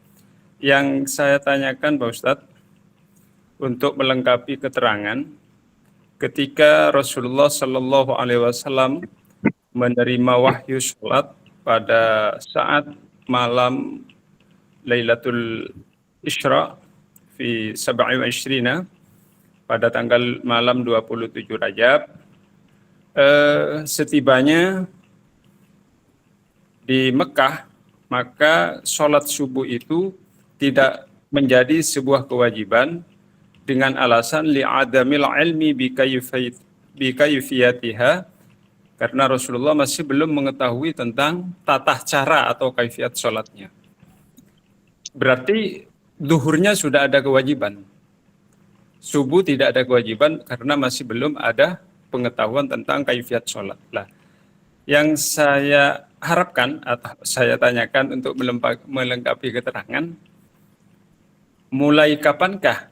Yang saya tanyakan Pak Ustadz, untuk melengkapi keterangan, ketika Rasulullah Shallallahu Alaihi Wasallam menerima wahyu sholat pada saat malam Lailatul Isra fi 27 pada tanggal malam 27 Rajab, setibanya di Mekah, maka sholat subuh itu tidak menjadi sebuah kewajiban dengan alasan li'adamil ilmi bikaifiyatiha, karena Rasulullah masih belum mengetahui tentang tata cara atau kaifiat sholatnya. Berarti duhurnya sudah ada kewajiban, subuh tidak ada kewajiban karena masih belum ada pengetahuan tentang kaifiat sholat. Lah, yang saya harapkan atau saya tanyakan untuk melengkapi keterangan, mulai kapankah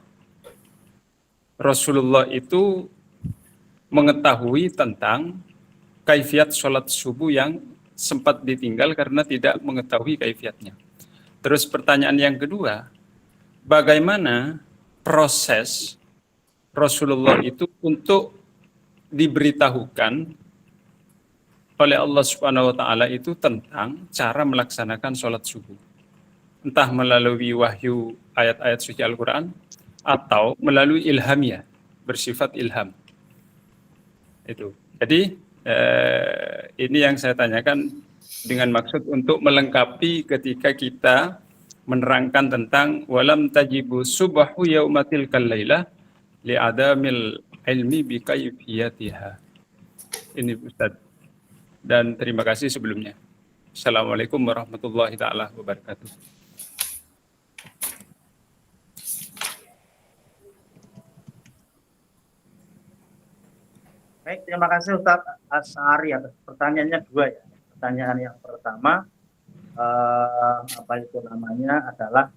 Rasulullah itu mengetahui tentang kaifiat sholat subuh yang sempat ditinggal karena tidak mengetahui kaifiatnya? Terus pertanyaan yang kedua, bagaimana proses Rasulullah itu untuk diberitahukan oleh Allah Subhanahu wa Ta'ala itu tentang cara melaksanakan sholat subuh? Entah melalui wahyu ayat-ayat suci Al-Quran atau melalui ilhamiyah, bersifat ilham. Itu. Jadi ini yang saya tanyakan dengan maksud untuk melengkapi ketika kita menerangkan tentang walam tajibu subahu yaumatil kalailah li'adamil ilmi bikaifiyatiha. Ini Ustaz. Dan terima kasih sebelumnya. Assalamualaikum warahmatullahi taala wabarakatuh. Baik, terima kasih Ustaz Asy'ari atas pertanyaannya dua ya. Pertanyaan yang pertama adalah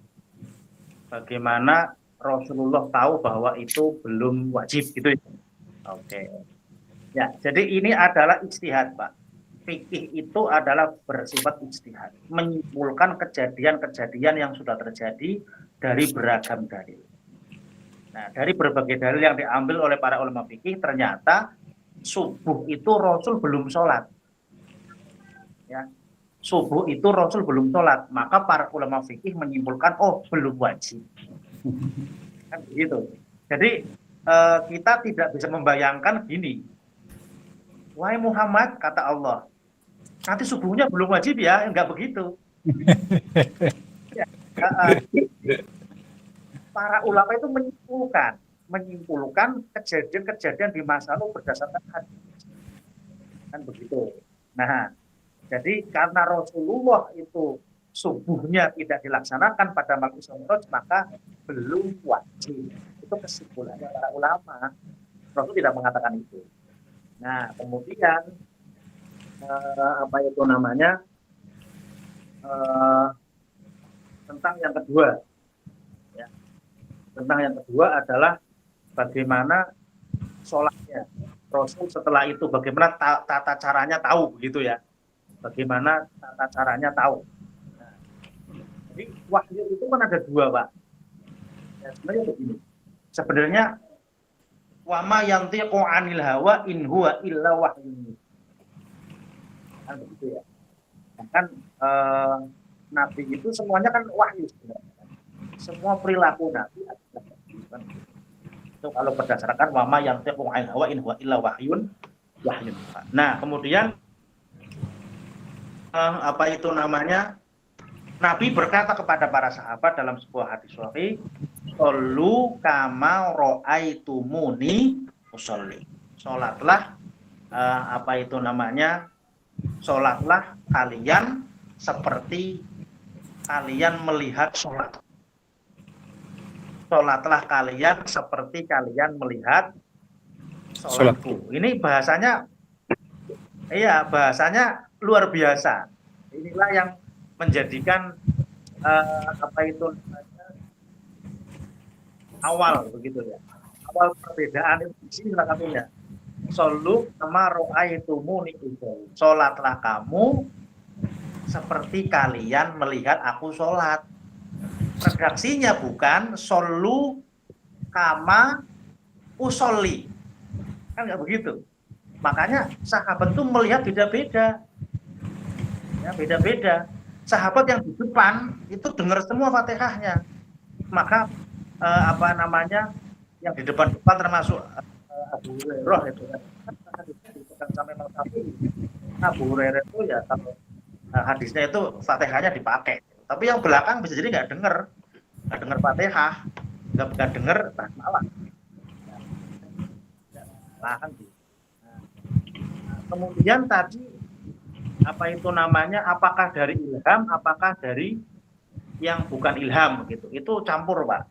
bagaimana Rasulullah tahu bahwa itu belum wajib gitu ya. Oke. Ya, jadi ini adalah ijtihad, Pak. Fikih itu adalah bersifat ijtihad, menyimpulkan kejadian-kejadian yang sudah terjadi dari beragam dalil. Nah, dari berbagai dalil yang diambil oleh para ulama fikih, ternyata subuh itu Rasul belum sholat. Ya, subuh itu Rasul belum sholat, maka para ulama fikih menyimpulkan, oh belum wajib. Kan begitu. Jadi kita tidak bisa membayangkan gini, wahai Muhammad, kata Allah, nanti subuhnya belum wajib ya, enggak begitu. Ya, para ulama itu menyimpulkan kejadian-kejadian di masa lalu berdasarkan hadis. Kan begitu. Nah, jadi karena Rasulullah itu subuhnya tidak dilaksanakan pada malam Isra Mi'raj, maka belum wajib. Itu kesimpulannya para ulama. Rasul tidak mengatakan itu. Nah, kemudian tentang yang kedua, ya. Tentang yang kedua adalah bagaimana sholatnya Rasul setelah itu, bagaimana tata caranya tahu, begitu ya? Bagaimana tata caranya tahu? Nah, jadi wahyu itu kan ada dua, Pak. Ya, sebenarnya begini. Sebenarnya wama yantiqu 'anil hawa in huwa illa wahyun. Kan begitu ya. Kan nabi itu semuanya kan wahyu sebenarnya. Semua perilaku nabi adalah wahyu. Kan? Itu kalau berdasarkan wama yantiqu 'anil hawa in huwa illa wahyun. Nah, kemudian Nabi berkata kepada para sahabat dalam sebuah hadis sahih, "Shollu kama ra'aitumuni usolli." Salatlah salatlah kalian seperti kalian melihat salat. Salatlah kalian seperti kalian melihat salatku. Ini bahasanya luar biasa. Inilah yang menjadikan awal begitu ya. Awal perbedaan itu di sini salah satunya. Solu kama ro'aitumuni usolli. Sholatlah kamu seperti kalian melihat aku sholat. Redaksinya bukan solu kama usolli. Kan nggak begitu. Makanya sahabat itu melihat beda-beda. Ya, beda-beda. Sahabat yang di depan itu dengar semua Fatihahnya. Maka yang di depan-depan termasuk Abu Hurairah itu kan sampai Abu Hurairah itu ya kalau hadisnya itu Fatihahnya dipakai. Tapi yang belakang bisa jadi nggak dengar Fatihah, nggak dengar basmalah. Nah, kemudian tadi apakah dari ilham, apakah dari yang bukan ilham gitu. Itu campur, Pak.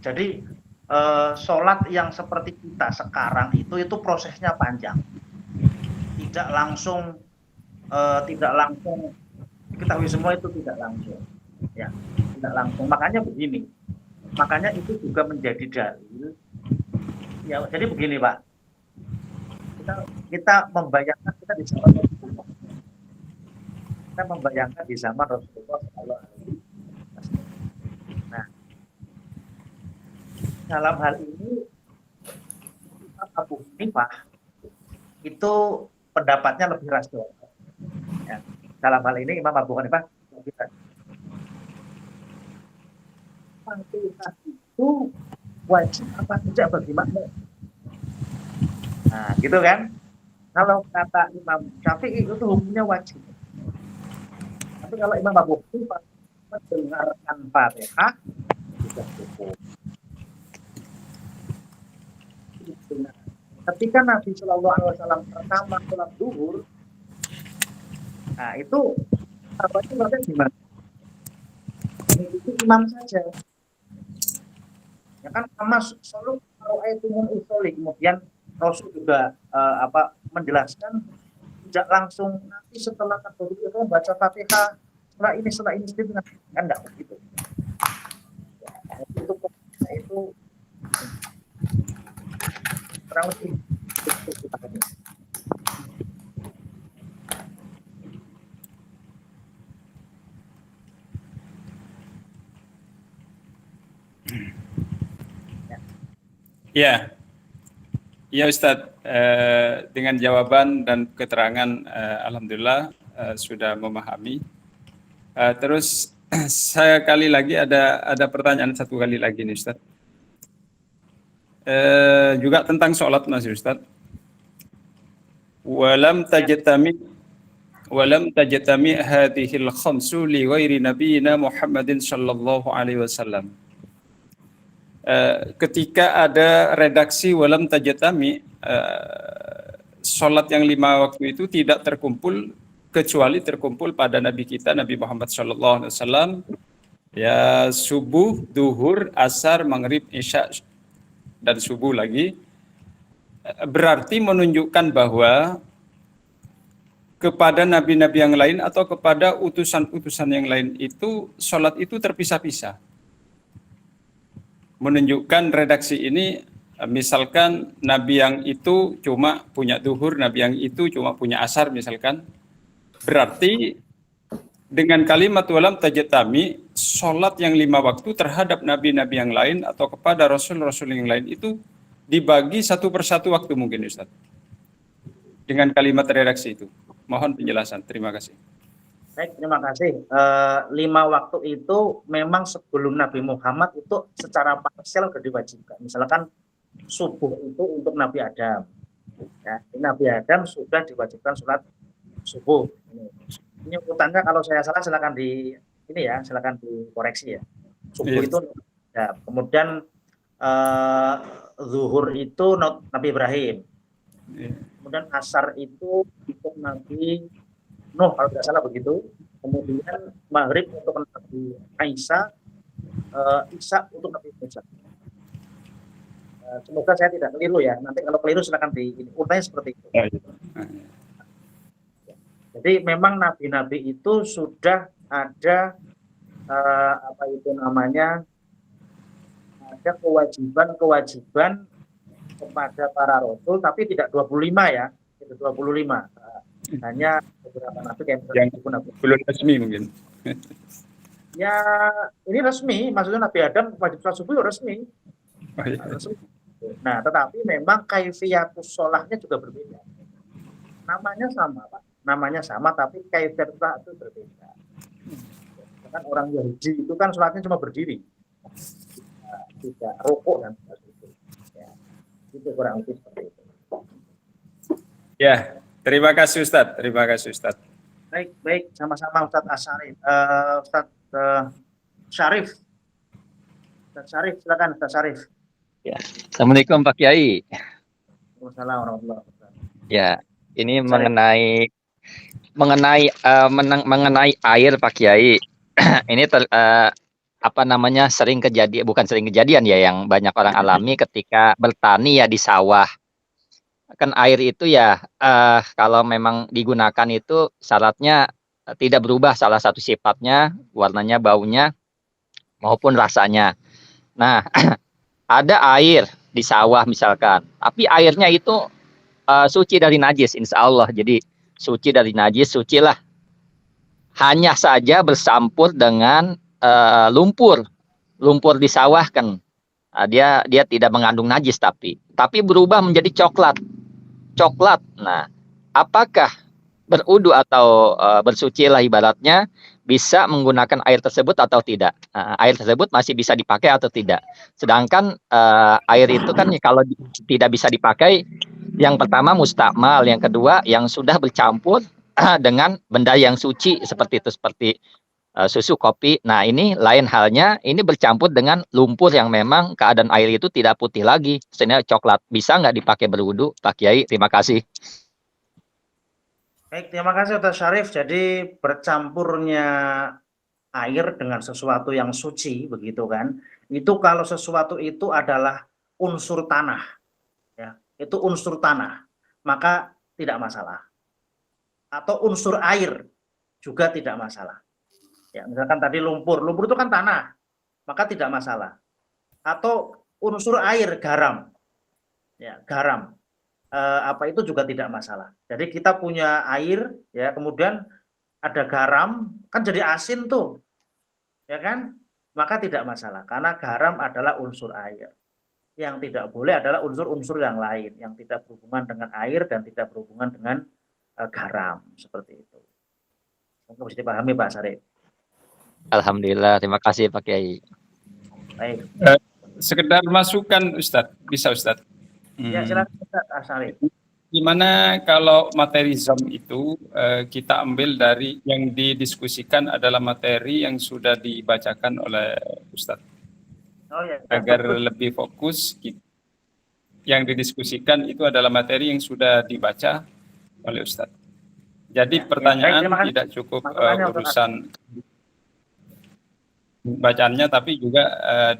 Jadi sholat yang seperti kita sekarang itu prosesnya panjang. Tidak langsung diketahui semua itu tidak langsung. Ya, tidak langsung. Makanya begini. Makanya itu juga menjadi dalil. Ya, jadi begini, Pak. Kita membayangkan kita di zaman Rasulullah. Kita membayangkan di zaman Rasulullah SAW. Nah, dalam hal ini Abu Hanifah itu pendapatnya lebih rasional. Ya, dalam hal ini Imam Abu Hanifah lebih rasional. Fatihah itu wajib apa tidak bagi makmum? Nah, gitu kan? Kalau kata Imam Syafi'i itu hukumnya wajib. Tapi kalau Imam Abu Hanifah mendengarkan Fatihah sudah cukup. Ketika Nabi Shallallahu Alaihi Wasallam pertama sholat zuhur, nah itu apa itu berarti gimana? Itu imam saja. Ya kan sama selalu kalau itu usolli, kemudian Rasul juga menjelaskan tidak langsung nanti setelah takbir itu baca Fatihah setelah ini kan enggak begitu. Ya, itu kurang lebih Ya, ya Ustadz, dengan jawaban dan keterangan alhamdulillah sudah memahami. Terus saya kali lagi ada pertanyaan satu kali lagi nih Ustadz. Juga tentang sholat masih Ustadz. Walam tajtami hadhil khamsu li ghairi nabiyina Muhammadin sallallahu alaihi wasallam. Ketika ada redaksi walam tajtami, sholat yang 5 waktu itu tidak terkumpul kecuali terkumpul pada Nabi kita Nabi Muhammad sallallahu alaihi wasallam, ya subuh, duhur, asar, maghrib, isya dan subuh lagi. Berarti menunjukkan bahwa kepada nabi-nabi yang lain atau kepada utusan-utusan yang lain itu sholat itu terpisah-pisah. Menunjukkan redaksi ini, misalkan nabi yang itu cuma punya duhur, nabi yang itu cuma punya asar misalkan. Berarti dengan kalimat walam tajtami, sholat yang 5 waktu terhadap nabi-nabi yang lain atau kepada rasul-rasul yang lain itu dibagi satu persatu waktu mungkin Ustaz. Dengan kalimat redaksi itu. Mohon penjelasan. Terima kasih. Baik, terima kasih. 5 waktu itu memang sebelum Nabi Muhammad itu secara parsial sudah diwajibkan. Misalkan subuh itu untuk Nabi Adam. Ya, Nabi Adam sudah diwajibkan sholat subuh. Ini urutannya kalau saya salah silakan silakan dikoreksi ya. Subuh itu ya. Kemudian zuhur itu Nabi Ibrahim. Kemudian asar itu untuk Nabi Nuh kalau tidak salah begitu. Kemudian maghrib untuk Nabi Isa, Isa untuk Nabi Musa. Semoga saya tidak keliru ya. Nanti kalau keliru silakan urutnya seperti itu. Jadi memang nabi-nabi itu sudah ada ada kewajiban kepada para rasul, tapi tidak 25 ya, tidak 25. Hanya beberapa nabi kayak Yang belum resmi mungkin. Ya, ini resmi, maksudnya Nabi Adam wajib sholat subuh resmi. Oh, iya. Resmi. Nah, tetapi memang kaifiyatus sholahnya juga berbeda. Namanya sama, Pak. Namanya sama, tapi kaifiyat itu berbeda. Kan orang Yahudi itu kan sholatnya cuma berdiri, tidak rukuk dan sebagainya. Ya, itu kurang lebih seperti itu. Ya, terima kasih Ustadz. Terima kasih Ustadz. Baik, sama-sama Ustadz Asyarif. Ustadz Syarif. Ustadz Syarif, silakan Ustadz Syarif. Ya. Assalamualaikum Pak Kiai. Waalaikumsalam warahmatullahi wabarakatuh. Ya, ini Syarif. mengenai air Pak Kiai. Ini sering kejadian, bukan sering kejadian ya, yang banyak orang alami ketika bertani ya di sawah. Kan air itu ya kalau memang digunakan itu syaratnya tidak berubah salah satu sifatnya, warnanya, baunya maupun rasanya. Nah, ada air di sawah misalkan, tapi airnya itu suci dari najis, insya Allah. Jadi suci dari najis, sucilah. Hanya saja bercampur dengan lumpur di sawah kan. Dia tidak mengandung najis, tapi berubah menjadi coklat. Nah, apakah berudu atau bersuci lah ibaratnya, bisa menggunakan air tersebut atau tidak? Air tersebut masih bisa dipakai atau tidak? Sedangkan air itu kan kalau tidak bisa dipakai, yang pertama mustakmal, yang kedua yang sudah bercampur dengan benda yang suci seperti itu, seperti susu, kopi. Nah, ini lain halnya, ini bercampur dengan lumpur yang memang keadaan air itu tidak putih lagi, sebenarnya coklat. Bisa nggak dipakai berwudu, Pak Kiai? Terima kasih. Baik, terima kasih Ustaz Syarif. Jadi bercampurnya air dengan sesuatu yang suci, begitu kan? Itu kalau sesuatu itu adalah unsur tanah, ya, itu unsur tanah, maka tidak masalah. Atau unsur air juga tidak masalah. Ya, misalkan tadi lumpur itu kan tanah, maka tidak masalah. Atau unsur air, garam, ya, garam. Itu juga tidak masalah. Jadi kita punya air, ya, kemudian ada garam, kan jadi asin tuh, ya kan? Maka tidak masalah, karena garam adalah unsur air. Yang tidak boleh adalah unsur-unsur yang lain, yang tidak berhubungan dengan air dan tidak berhubungan dengan garam, seperti itu. Semoga bisa dipahami Pak Syarif. Alhamdulillah, terima kasih Pak Kiai. Baik. Sekedar masukan Ustadz, bisa Ustadz? Ya, silakan Ustadz Asyarif. Gimana kalau materi Zam itu kita ambil dari yang didiskusikan adalah materi yang sudah dibacakan oleh Ustadz. Oh, ya, agar lebih fokus, yang didiskusikan itu adalah materi yang sudah dibaca oleh Ustadz. Jadi pertanyaan tidak cukup urusan bacaannya, tapi juga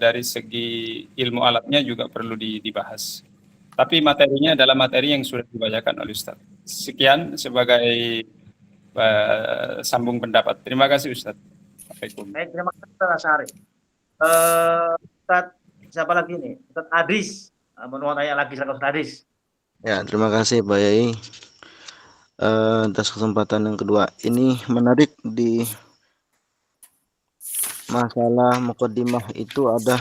dari segi ilmu alatnya juga perlu dibahas. Tapi materinya adalah materi yang sudah dibacakan oleh Ustadz. Sekian sebagai sambung pendapat. Terima kasih Ustadz. Baik, terima kasih Ustadz Asyarif. Ustadz, siapa lagi nih? Ustadz Adis. Mau tanya lagi sama Ustadz Adis. Ya, terima kasih Pak Yai atas kesempatan yang kedua. Ini menarik, di masalah muqaddimah itu ada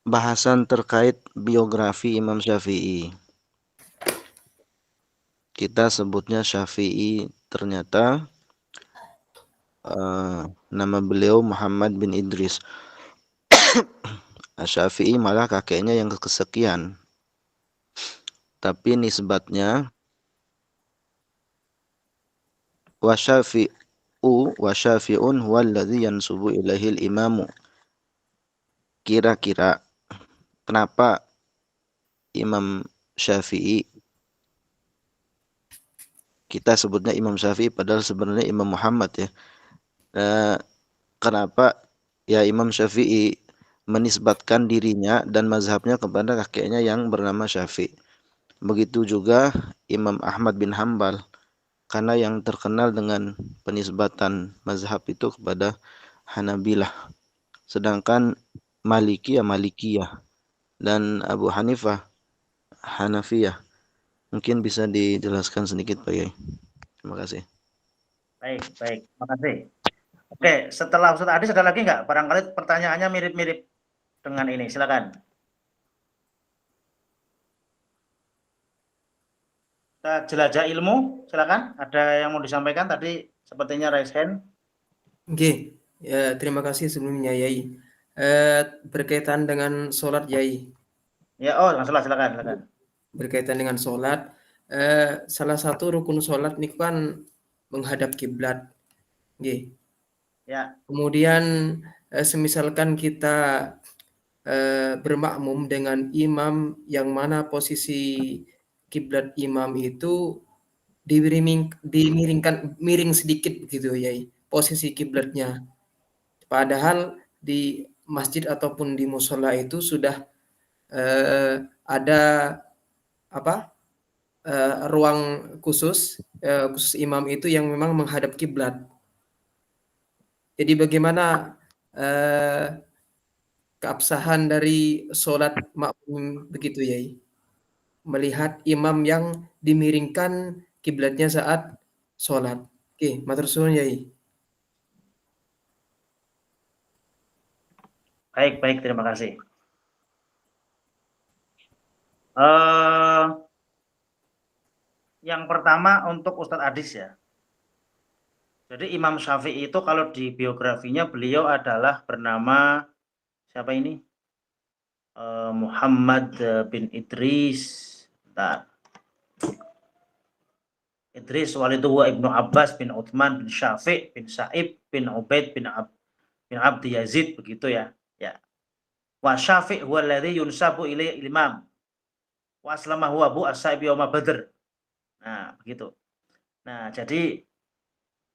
bahasan terkait biografi Imam Syafi'i. Kita sebutnya Syafi'i, ternyata nama beliau Muhammad bin Idris. Syafi'i malah kakeknya yang kesekian, tapi nisbatnya wa syafi'un huwallazi yansubu ilaihil imamu. Kira-kira kenapa Imam Syafi'i kita sebutnya Imam Syafi'i padahal sebenarnya Imam Muhammad ya? Kenapa ya Imam Syafi'i menisbatkan dirinya dan mazhabnya kepada kakeknya yang bernama Syafi'i? Begitu juga Imam Ahmad bin Hambal, karena yang terkenal dengan penisbatan mazhab itu kepada Hanabilah. Sedangkan Maliki ya Malikiyah, dan Abu Hanifah Hanafiyah. Mungkin bisa dijelaskan sedikit Pak Yai. Terima kasih. Baik, baik. Terima kasih. Oke, setelah Ustaz Adis ada lagi nggak? Barangkali pertanyaannya mirip-mirip dengan ini. Silakan. Kita jelajah ilmu. Silakan. Ada yang mau disampaikan tadi? Sepertinya raise hand. Oke, ya, terima kasih sebelumnya Yai. Berkaitan dengan sholat Yai. Ya, oh masalah silakan, silakan. Berkaitan dengan sholat, salah satu rukun sholat ini kan menghadap kiblat. Oke. Ya. Kemudian semisalkan kita bermakmum dengan imam yang mana posisi kiblat imam itu miring sedikit begitu Yai, posisi kiblatnya. Padahal di masjid ataupun di musola itu sudah ada ruang khusus imam itu yang memang menghadap kiblat. Jadi bagaimana keabsahan dari sholat makmum begitu Yai? Melihat imam yang dimiringkan kiblatnya saat sholat. Oke, matur suwun Yai. Baik, baik, terima kasih. Yang pertama untuk Ustadz Adis ya. Jadi Imam Syafi'i itu kalau di biografinya beliau adalah bernama siapa ini? Muhammad bin Idris. Bentar. Idris walidu Ibnu Abbas bin Uthman bin Syafi' bin Sa'ib bin Ubaid bin Abdi Yazid begitu ya. Ya. Wa Syafi' huwa alladhi yunsabu ilaihi imam. Wa aslama huwa Abu As-Sa'ib yawma Badr. Nah, begitu. Nah, jadi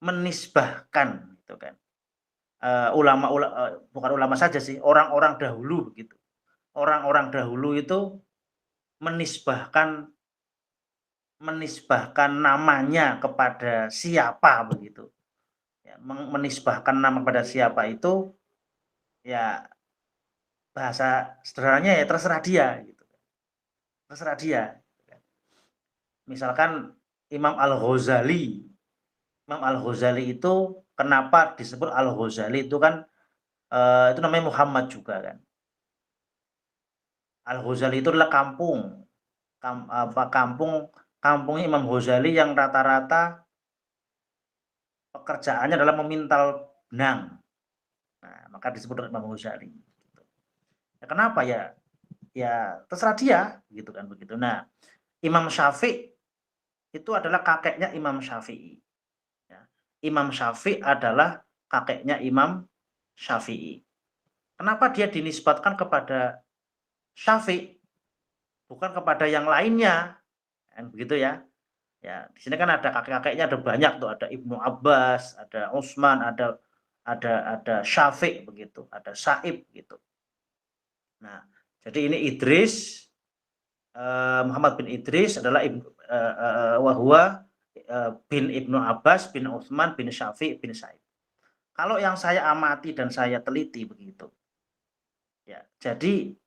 menisbahkan gitu kan. Bukan ulama saja sih, orang-orang dahulu begitu. Orang-orang dahulu itu menisbahkan namanya kepada siapa begitu. Ya, menisbahkan nama kepada siapa itu ya bahasa sederhananya ya terserah dia gitu. Terserah dia. Misalkan Imam Al-Ghazali. Imam Al-Ghazali itu kenapa disebut Al-Ghazali itu kan itu namanya Muhammad juga kan. Al-Ghazali itu adalah kampungnya Imam Ghazali yang rata-rata pekerjaannya adalah memintal benang. Nah, maka disebut Imam Ghazali. Ya, kenapa ya? Ya terserah dia gitu kan begitu. Nah, Imam Syafi'i itu adalah kakeknya Imam Syafi'i. Ya. Imam Syafi'i adalah kakeknya Imam Syafi'i. Kenapa dia dinisbatkan kepada Syafi'i, bukan kepada yang lainnya, kan begitu ya? Ya, di sini kan ada kakek-kakeknya ada banyak tuh, ada Ibnu Abbas, ada Utsman, ada Syafi'i begitu, ada Sa'ib gitu. Nah, jadi ini Idris, Muhammad bin Idris adalah wahwa bin Ibnu Abbas bin Utsman bin Syafi'i bin Sa'ib. Kalau yang saya amati dan saya teliti begitu. Ya, jadi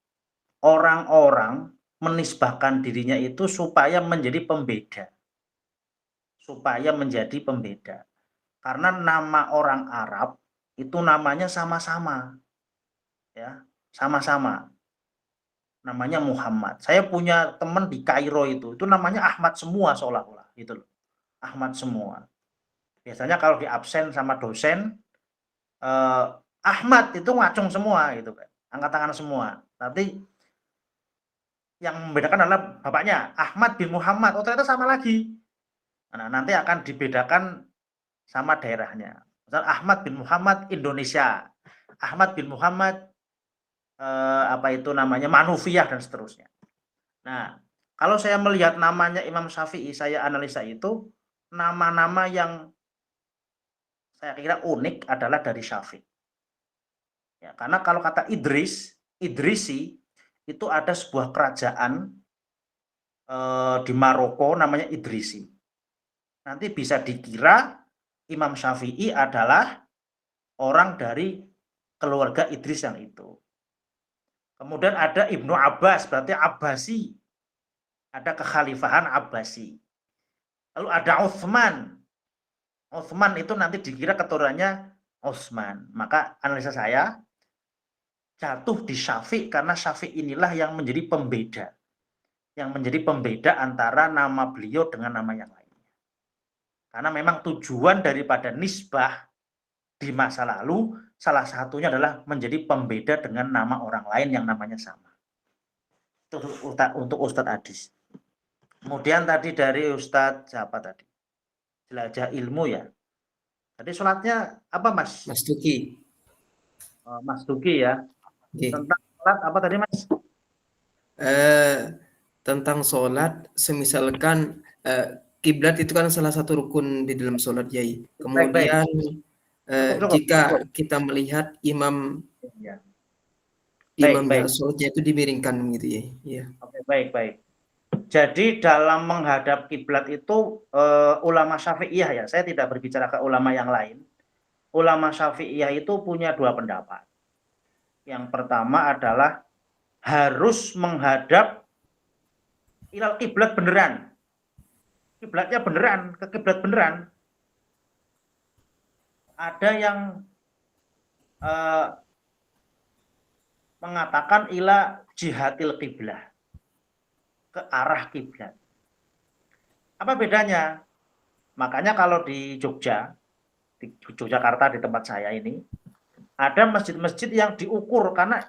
orang-orang menisbahkan dirinya itu supaya menjadi pembeda. Supaya menjadi pembeda. Karena nama orang Arab itu namanya sama-sama. Ya, sama-sama. Namanya Muhammad. Saya punya teman di Kairo itu namanya Ahmad semua seolah-olah gitu loh. Ahmad semua. Biasanya kalau di absen sama dosen Ahmad itu ngacung semua gitu kan. Angkat tangan semua. Tapi yang membedakan adalah bapaknya Ahmad bin Muhammad. Oh ternyata sama lagi. Nah, nanti akan dibedakan sama daerahnya. Misal Ahmad bin Muhammad Indonesia. Ahmad bin Muhammad Manufiyah dan seterusnya. Nah, kalau saya melihat namanya Imam Syafi'i, saya analisa itu nama-nama yang saya kira unik adalah dari Syafi'i. Ya, karena kalau kata Idrisi itu ada sebuah kerajaan di Maroko namanya Idrisi. Nanti bisa dikira Imam Syafi'i adalah orang dari keluarga Idris yang itu. Kemudian ada Ibnu Abbas, berarti Abbasi. Ada kekhalifahan Abbasi. Lalu ada Utsman. Utsman itu nanti dikira keturunannya Utsman. Maka analisa saya jatuh di Syafi' karena Syafi' inilah yang menjadi pembeda. Yang menjadi pembeda antara nama beliau dengan nama yang lainnya. Karena memang tujuan daripada nisbah di masa lalu salah satunya adalah menjadi pembeda dengan nama orang lain yang namanya sama. Itu untuk Ustadz Adis. Kemudian tadi dari Ustadz siapa tadi? Jelajah ilmu ya. Tadi sholatnya apa Mas? Mas Tuki. Mas Duki ya. Oke. Tentang sholat apa tadi Mas? Tentang sholat, semisalkan kiblat itu kan salah satu rukun di dalam sholat, Yai. Kemudian jika kita melihat Ya. imamnya sholatnya itu dimiringkan gitu ya. Iya. Oke, baik. Jadi dalam menghadap kiblat itu ulama Syafi'iyah ya, saya tidak berbicara ke ulama yang lain. Ulama Syafi'iyah itu punya dua pendapat. Yang pertama adalah harus menghadap ilal kiblat beneran. Kiblatnya beneran, ke kiblat beneran. Ada yang mengatakan ila jihatil kiblah, ke arah kiblat. Apa bedanya? Makanya kalau di Jogja, di Yogyakarta di tempat saya ini, ada masjid-masjid yang diukur karena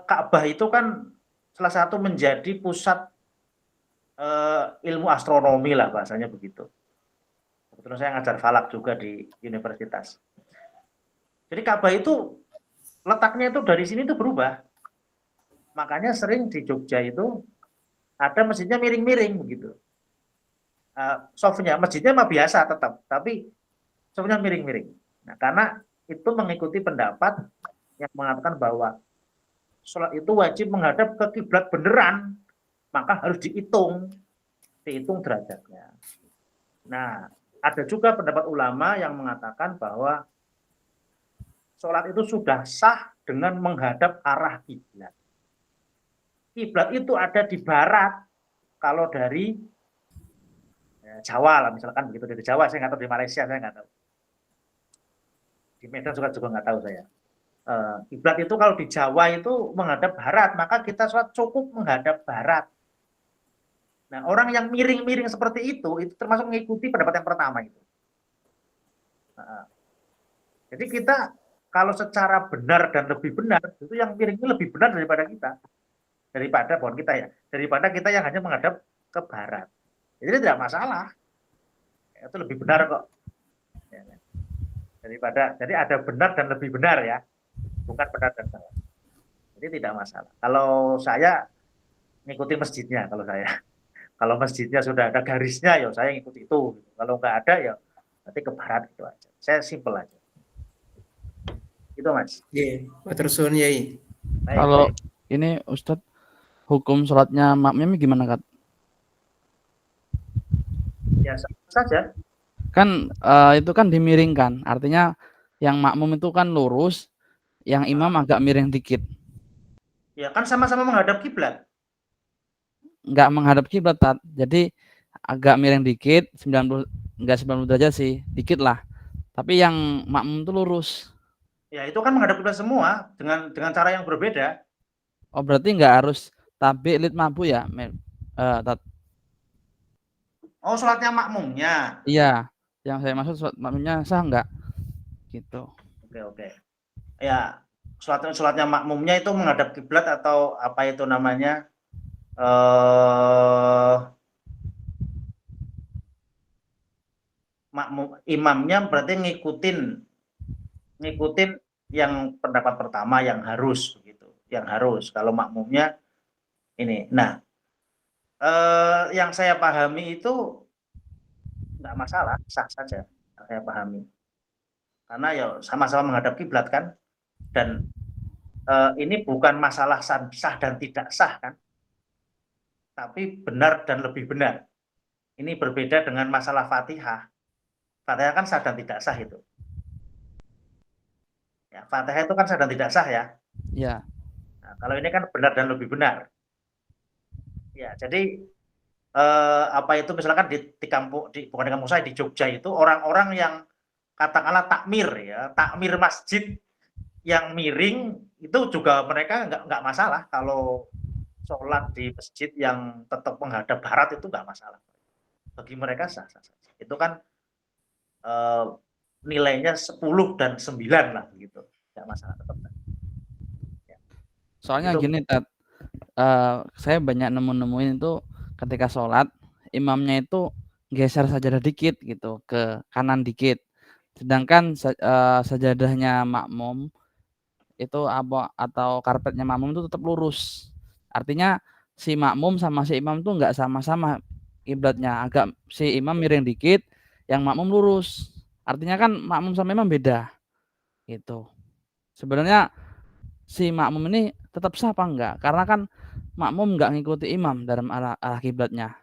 Ka'bah itu kan salah satu menjadi pusat ilmu astronomi lah bahasanya begitu. Kebetulan saya ngajar falak juga di universitas. Jadi Ka'bah itu letaknya itu dari sini itu berubah. Makanya sering di Jogja itu ada masjidnya miring-miring begitu. Softnya masjidnya mah biasa tetap, tapi softnya miring-miring. Nah, karena itu mengikuti pendapat yang mengatakan bahwa sholat itu wajib menghadap ke kiblat beneran, maka harus dihitung derajatnya. Nah, ada juga pendapat ulama yang mengatakan bahwa sholat itu sudah sah dengan menghadap arah kiblat. Kiblat itu ada di barat. Kalau dari Jawa lah misalkan begitu, dari Jawa saya nggak tahu, di Malaysia saya nggak tahu, di Medan juga nggak tahu saya. Kiblat itu kalau di Jawa itu menghadap barat, maka kita sholat cukup menghadap barat. Nah, orang yang miring-miring seperti itu termasuk mengikuti pendapat yang pertama itu. Jadi kita kalau secara benar dan lebih benar, itu yang miringnya lebih benar daripada kita. Daripada kita yang hanya menghadap ke barat. Jadi tidak masalah. Itu lebih benar kok. Jadi ada benar dan lebih benar ya. Bukan benar dan salah. Jadi tidak masalah. Kalau saya ngikuti masjidnya kalau saya. Kalau masjidnya sudah ada garisnya ya saya ngikuti itu. Kalau nggak ada ya nanti ke barat gitu aja. Saya simpel aja. Itu Mas. Iya, matur suwun Yai. Kalau ini Ustadz, hukum sholatnya makmum gimana, Kak? Ya sama saja. Kan itu kan dimiringkan, artinya yang makmum itu kan lurus, yang imam agak miring dikit. Ya kan sama-sama menghadap kiblat. Nggak menghadap kiblat, jadi agak miring dikit, 90 derajat sih, dikit lah. Tapi yang makmum itu lurus. Ya itu kan menghadap kiblat semua dengan cara yang berbeda. Oh berarti nggak harus tabi lid mabu ya, Tat? Oh sholatnya makmumnya. Iya, yang saya maksud sholat makmumnya sah nggak? Gitu. Oke. Ya sholatnya makmumnya itu menghadap kiblat atau apa itu namanya? Makmum imamnya berarti ngikutin yang pendapat pertama yang harus begitu, yang harus. Kalau makmumnya ini. Nah, yang saya pahami itu nggak masalah, sah saja saya pahami. Karena ya sama-sama menghadap kiblat kan, dan ini bukan masalah sah dan tidak sah kan, tapi benar dan lebih benar. Ini berbeda dengan masalah Fatihah. Fatihah kan sah dan tidak sah itu. Ya, Fatihah itu kan sah dan tidak sah ya. Iya. Nah, kalau ini kan benar dan lebih benar. Ya, jadi apa itu misalkan di kampung bukan di kampung saya di Jogja itu orang-orang yang katakanlah takmir ya, takmir masjid yang miring itu juga mereka nggak masalah kalau sholat di masjid yang tetap menghadap barat itu nggak masalah. Bagi mereka sah-sah saja. Itu kan nilainya 10 dan 9 lah gitu. Nggak masalah tetap. Ya. Soalnya Itu. gini, Tat, saya banyak nemuin itu ketika sholat imamnya itu geser sajadah dikit gitu ke kanan dikit, sedangkan sajadahnya makmum itu atau karpetnya makmum itu tetap lurus. Artinya si makmum sama si imam tuh nggak sama-sama kiblatnya, agak si imam miring dikit, yang makmum lurus. Artinya kan makmum sama imam beda gitu. Sebenarnya si makmum ini tetap sah apa enggak? Karena kan makmum enggak ngikuti imam dalam arah kiblatnya.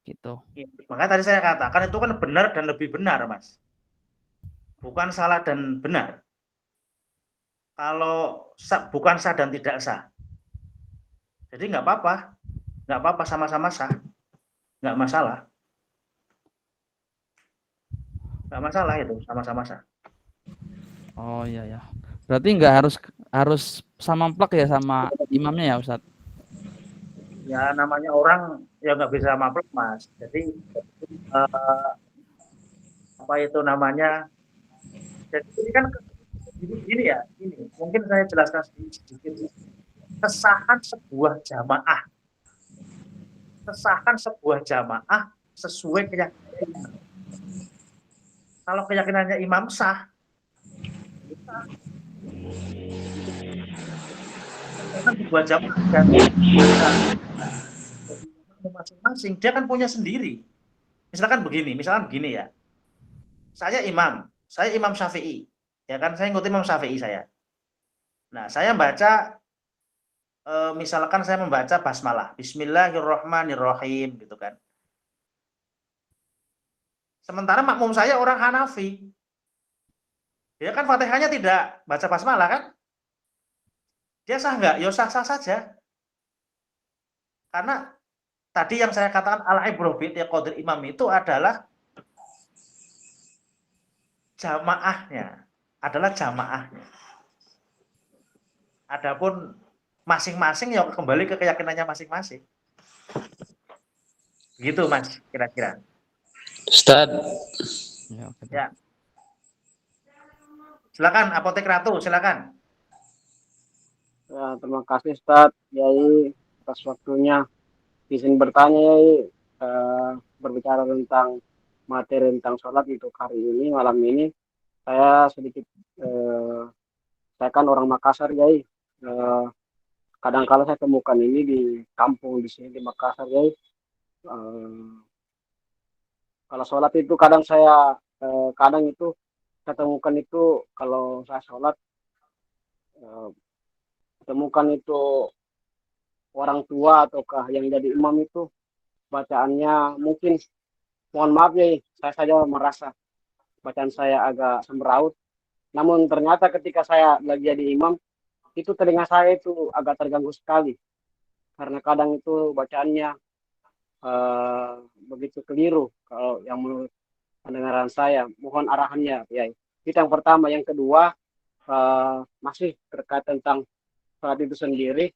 Gitu. Ya, makanya tadi saya katakan itu kan benar dan lebih benar, Mas. Bukan salah dan benar. Kalau bukan sah dan tidak sah. Jadi nggak apa-apa, sama-sama sah, nggak masalah. Nggak masalah itu, sama-sama sah. Oh iya ya. Berarti nggak harus sama plek ya sama imamnya ya, Ustadz? Ya namanya orang ya nggak bisa maplek, Mas. Jadi apa itu namanya? Jadi ini kan gini ya, ini mungkin saya jelaskan sedikit. Kesahan sebuah jamaah sesuai keyakinan. Kalau keyakinannya imam sah, karena sebuah jamaah dan masing-masing dia kan punya sendiri. Misalkan begini ya, saya Imam Syafi'i, ya kan, saya ngikutin Imam Syafi'i saya. Nah, saya baca misalkan saya membaca basmalah, Bismillahirrahmanirrahim gitu kan. Sementara makmum saya orang Hanafi. Dia kan Fatihahnya tidak baca basmalah kan? Dia sah nggak? Ya sah-sah saja. Karena tadi yang saya katakan al-ibrah bi i'tiqadil imam itu adalah jamaahnya. Adapun masing-masing ya kembali ke keyakinannya masing-masing. Gitu, Mas, kira-kira. Ustaz. Ya. Silakan Apotek Ratu, silakan. Ya, terima kasih Ustaz Yai atas waktunya. Izin bertanya Yai, berbicara tentang materi tentang sholat untuk hari ini, malam ini. Saya sedikit, saya kan orang Makassar Yai. Kadang-kala saya temukan ini di kampung di sini di Makassar Yai. Kalau sholat itu kadang itu saya temukan itu kalau saya sholat temukan itu orang tua ataukah yang jadi imam itu bacaannya mungkin, mohon maaf ya, saya saja merasa bacaan saya agak semeraut. Namun ternyata ketika saya lagi jadi imam itu telinga saya itu agak terganggu sekali karena kadang itu bacaannya begitu keliru kalau yang menurut pendengaran saya. Mohon arahannya ya. Itu yang pertama. Yang kedua masih terkait tentang sholat itu sendiri.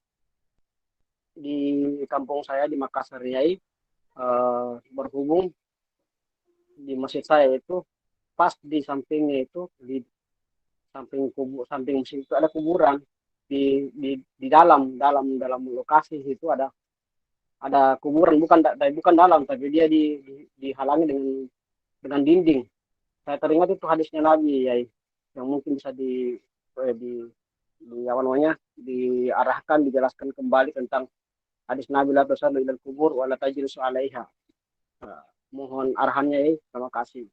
Di kampung saya di Makassar Yai, berhubung di masjid saya itu pas di sampingnya itu di samping masjid itu ada kuburan. Di dalam lokasi itu ada kuburan, bukan dalam, tapi dia dihalangi dengan dinding. Saya teringat itu hadisnya Nabi ya, yang mungkin bisa diarahkan, dijelaskan kembali tentang hadis Nabi la tusallu ilal kubur wa la tajlisu 'alaiha. Mohon arahannya ya. Terima kasih.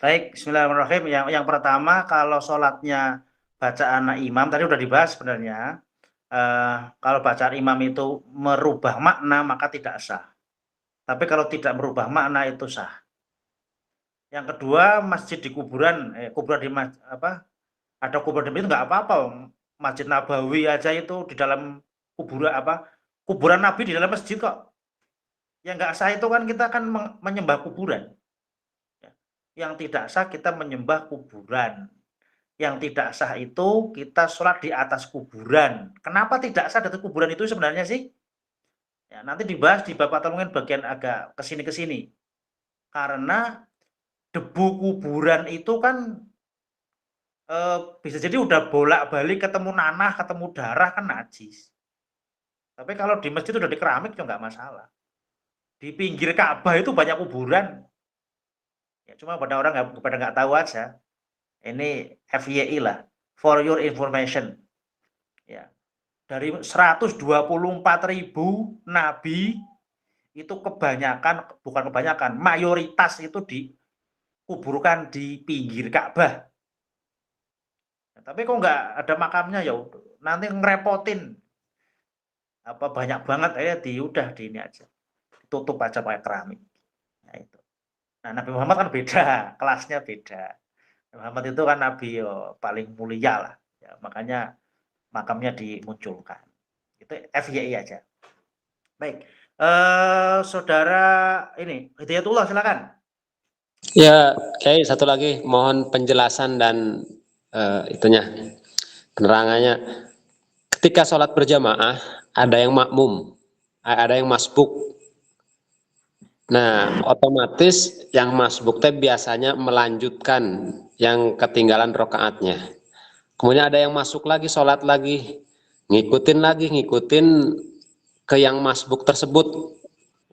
Baik, bismillahirrahmanirrahim. Yang pertama, kalau sholatnya bacaan imam tadi udah dibahas sebenarnya. Kalau bacaan imam itu merubah makna maka tidak sah. Tapi kalau tidak merubah makna itu sah. Yang kedua, masjid di kuburan, Ada kuburan itu nggak apa-apa. Masjid Nabawi aja itu di dalam kuburan Nabi di dalam masjid kok. Yang nggak sah itu kan kita kan menyembah kuburan. Yang tidak sah kita menyembah kuburan. Yang tidak sah itu kita sholat di atas kuburan. Kenapa tidak sah di atas kuburan itu sebenarnya sih? Ya, nanti dibahas di bab atau mungkin bagian agak kesini-kesini. Karena debu kuburan itu kan bisa jadi udah bolak-balik ketemu nanah, ketemu darah kan najis. Tapi kalau di masjid udah di keramik juga nggak masalah. Di pinggir Ka'bah itu banyak kuburan. Ya, cuma pada orang nggak tahu aja. Ini FYI lah, for your information. Ya. Dari 124.000 nabi itu bukan kebanyakan, mayoritas itu dikuburkan di pinggir Ka'bah. Tapi kok nggak ada makamnya ya nanti ngerepotin banyak banget udah di ini aja tutup aja pakai keramik. Nah itu. Nah Nabi Muhammad kan beda, kelasnya beda. Nabi Muhammad itu kan Nabi paling mulia lah, ya, makanya makamnya dimunculkan. Itu FYI aja. Baik, saudara ini Hidayatullah silakan. Ya, kayak satu lagi mohon penjelasan dan penerangannya. Ketika sholat berjamaah ada yang makmum, ada yang masbuk. Nah, otomatis yang masbuk teh biasanya melanjutkan yang ketinggalan rokaatnya. Kemudian ada yang masuk lagi, sholat lagi, ngikutin ke yang masbuk tersebut.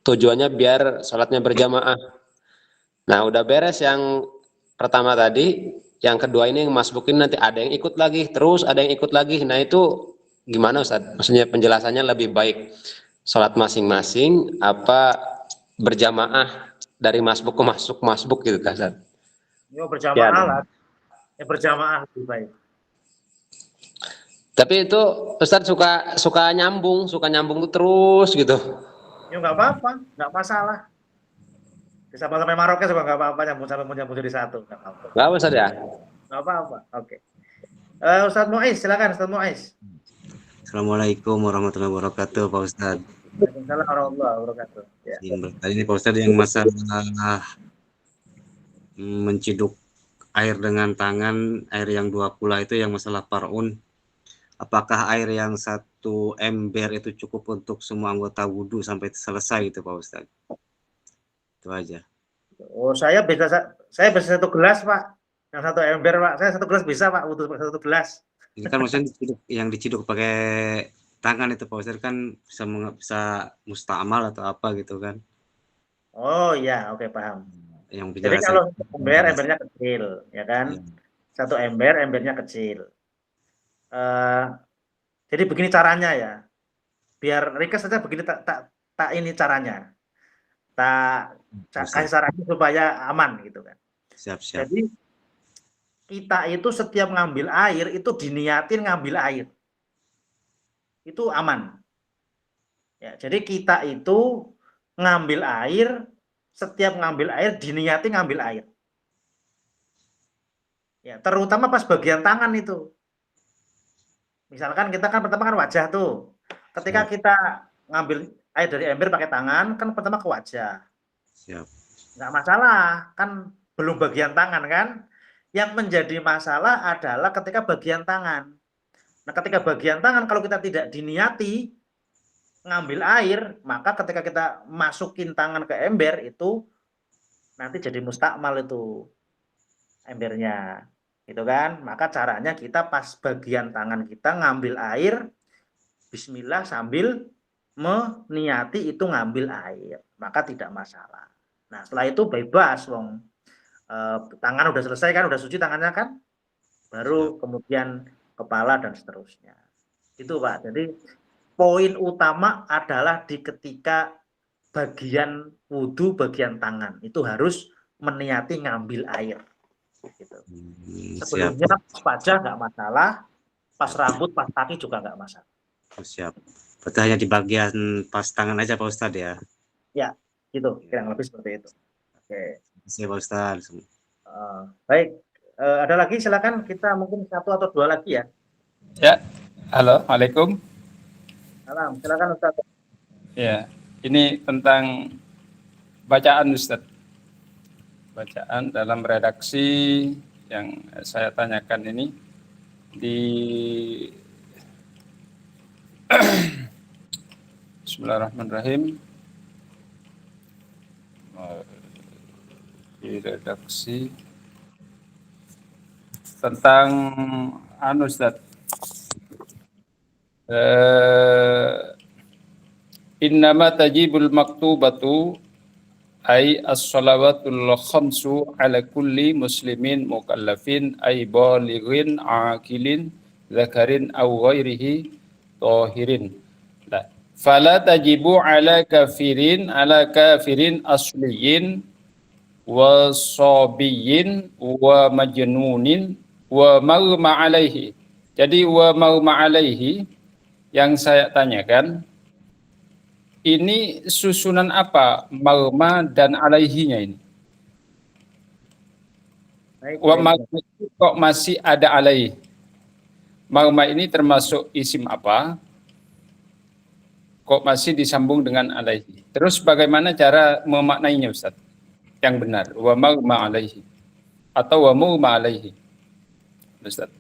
Tujuannya biar sholatnya berjamaah. Nah, udah beres yang pertama tadi, yang kedua ini yang masbukin nanti ada yang ikut lagi, terus ada yang ikut lagi. Nah, itu gimana Ustaz? Maksudnya penjelasannya lebih baik sholat masing-masing apa berjamaah dari masbuk ke masbuk gitu kan Ustaz? Yo berjamaah lah. Ya berjamaah lebih baik. Tapi itu Ustaz suka nyambung tuh terus gitu. Ya nggak apa-apa, nggak masalah. Bisa sampai Maroknya juga nggak apa-apa, nyambung jadi satu. Nggak apa Ustaz ya? Nggak apa-apa, oke. Ustadz Muiz, silakan Ustadz Muiz. Assalamualaikum warahmatullahi wabarakatuh, Pak Ustadz. Waalaikumsalam warahmatullahi wabarakatuh. Ya. Tadi ini Pak Ustadz yang masalah menciduk air dengan tangan, air yang 2 kula itu yang masalah parun. Apakah air yang 1 ember itu cukup untuk semua anggota wudhu sampai selesai itu Pak Ustadz? Itu aja. Oh, saya bisa 1 gelas Pak, yang 1 ember Pak. Saya 1 gelas bisa Pak, butuh 1 gelas. Ini kan maksudnya yang diciduk pakai tangan itu Pak Ustadz kan bisa musta'mal atau apa gitu kan? Oh iya, oke paham. Yang jadi kalau embernya kecil, ya kan? Ya. 1 embernya kecil. Jadi begini caranya ya, biar ringkas saja begini tak ini caranya. Kasih sarannya supaya aman gitu kan. Siap. Jadi kita itu setiap ngambil air itu diniatin ngambil air. Itu aman. Ya, jadi kita itu ngambil air, setiap ngambil air diniatin ngambil air. Ya, terutama pas bagian tangan itu. Misalkan kita kan pertama kan wajah tuh. Ketika kita ngambil air dari ember pakai tangan kan pertama ke wajah. Siap. Nggak masalah, kan belum bagian tangan kan. Yang menjadi masalah adalah ketika bagian tangan. Nah, ketika bagian tangan kalau kita tidak diniati ngambil air, maka ketika kita masukin tangan ke ember itu nanti jadi mustakmal itu embernya. Gitu kan? Maka caranya kita pas bagian tangan kita ngambil air bismillah sambil meniati itu ngambil air, maka tidak masalah. Nah, setelah itu bebas wong. Tangan udah selesai kan, udah suci tangannya kan? Baru kemudian kepala dan seterusnya. Itu Pak. Jadi poin utama adalah di ketika bagian wudhu, bagian tangan itu harus meniati ngambil air. Gitu. Sebelumnya pas wajah nggak masalah, pas rambut, pas kaki juga nggak masalah. Siap. Berarti hanya di bagian pas tangan aja Pak Ustadz ya? Ya, gitu. Kurang lebih seperti itu. Oke. Terima kasih Pak Ustadz. Baik, Ada lagi silakan, kita mungkin satu atau dua lagi ya. Ya, halo, Waalaikum. Salam, silakan Ustaz. Ya, ini tentang bacaan Ustaz. Bacaan dalam redaksi yang saya tanyakan ini di Bismillahirrahmanirrahim. Di redaksi tentang Ustaz. Innama tajibul maktubatu ay as-salawatul khamsu ala kulli muslimin mukallafin ay balighin aqilin zakarin aw ghairihi tahirin. Fala tajibu ala kafirin asliyin wa sabiyin wa majnunin wa maghma alaihi. Jadi wa maghma alaihi yang saya tanyakan, ini susunan apa maghma dan alaihinya ini? Wa maghma kok masih ada alaih? Maghma ini termasuk isim apa? Kok masih disambung dengan alaihi? Terus bagaimana cara memaknainya Ustaz? Yang benar, wa maghma alaihi atau wa maghma alaihi. Ustaz.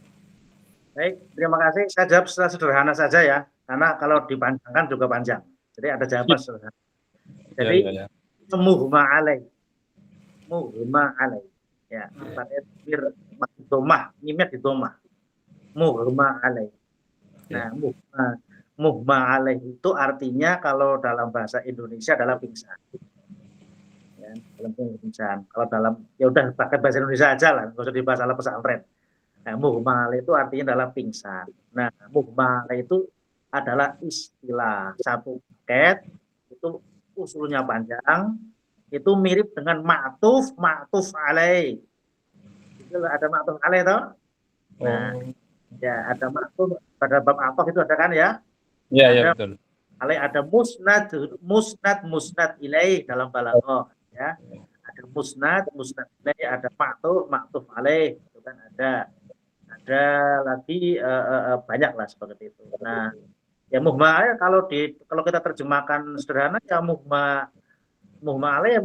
Baik, terima kasih. Saya jawab secara sederhana saja ya, karena kalau dipanjangkan juga panjang. Jadi ada jawaban sederhana. Jadi mughma alaih. Mughma alaih. Ya, pakai domah, mimnya di domah. Mughma alaih. Nah, mughma alaih itu artinya kalau dalam bahasa Indonesia adalah pingsan. Ya, dalam pingsan. Kalau dalam ya udah pakai bahasa Indonesia aja lah, enggak usah dibahas ala pesantren. Nah, mughma alaih itu artinya adalah pingsan. Nah, mughma alaih itu adalah istilah satu paket, itu usulnya panjang, itu mirip dengan ma'tuf alaih. Itu ada ma'tuf alaih toh? Nah, ya ada ma'tuf pada bab atof itu ada kan ya? Ya, ya betul. Alaih ada musnad ilaih dalam balaghah ya. Ada musnad ilaih, ada ma'tuf alaih, itu kan ada lagi banyak lah seperti itu. Nah, ya mughma kalau kita terjemahkan sederhana ya mughma alaih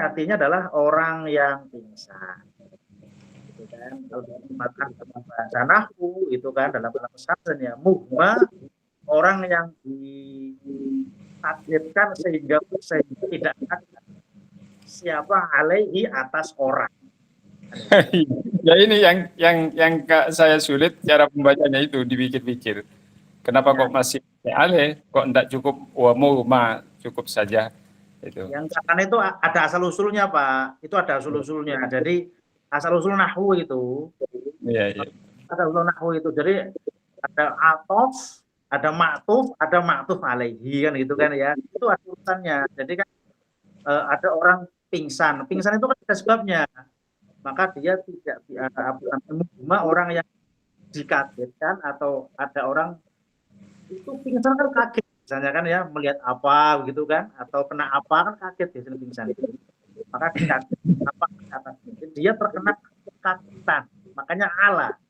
artinya adalah orang yang pingsan. Gitu kan. Kalau diterjemahkan dalam bahasa nahwu itu kan dalam bahasa pesantren ya mughma orang yang ditakdirkan sehingga tidak ada siapa alaihi atas orang. Ya ini yang saya sulit cara pembacanya itu dipikir-pikir. Kenapa kok masih alaih? Kok enggak cukup wa mughma, cukup saja itu. Yang karena itu ada asal usulnya Pak. Itu ada asal usulnya. Jadi asal usul nahwu itu. Iya. Asal usul nahwu itu. Jadi ada atof, ada ma'tuf alaihi kan gitu kan ya. Itu ada urusannya. Jadi kan ada orang pingsan. Pingsan itu kan ada sebabnya. Maka dia tidak cuma orang yang dikagetkan atau ada orang itu pingsan kan kaget misalnya kan ya melihat apa gitu kan atau kena apa kan kaget biasanya pingsan itu. Maka dikaget apa kata dia terkena kekagetan. Makanya ala.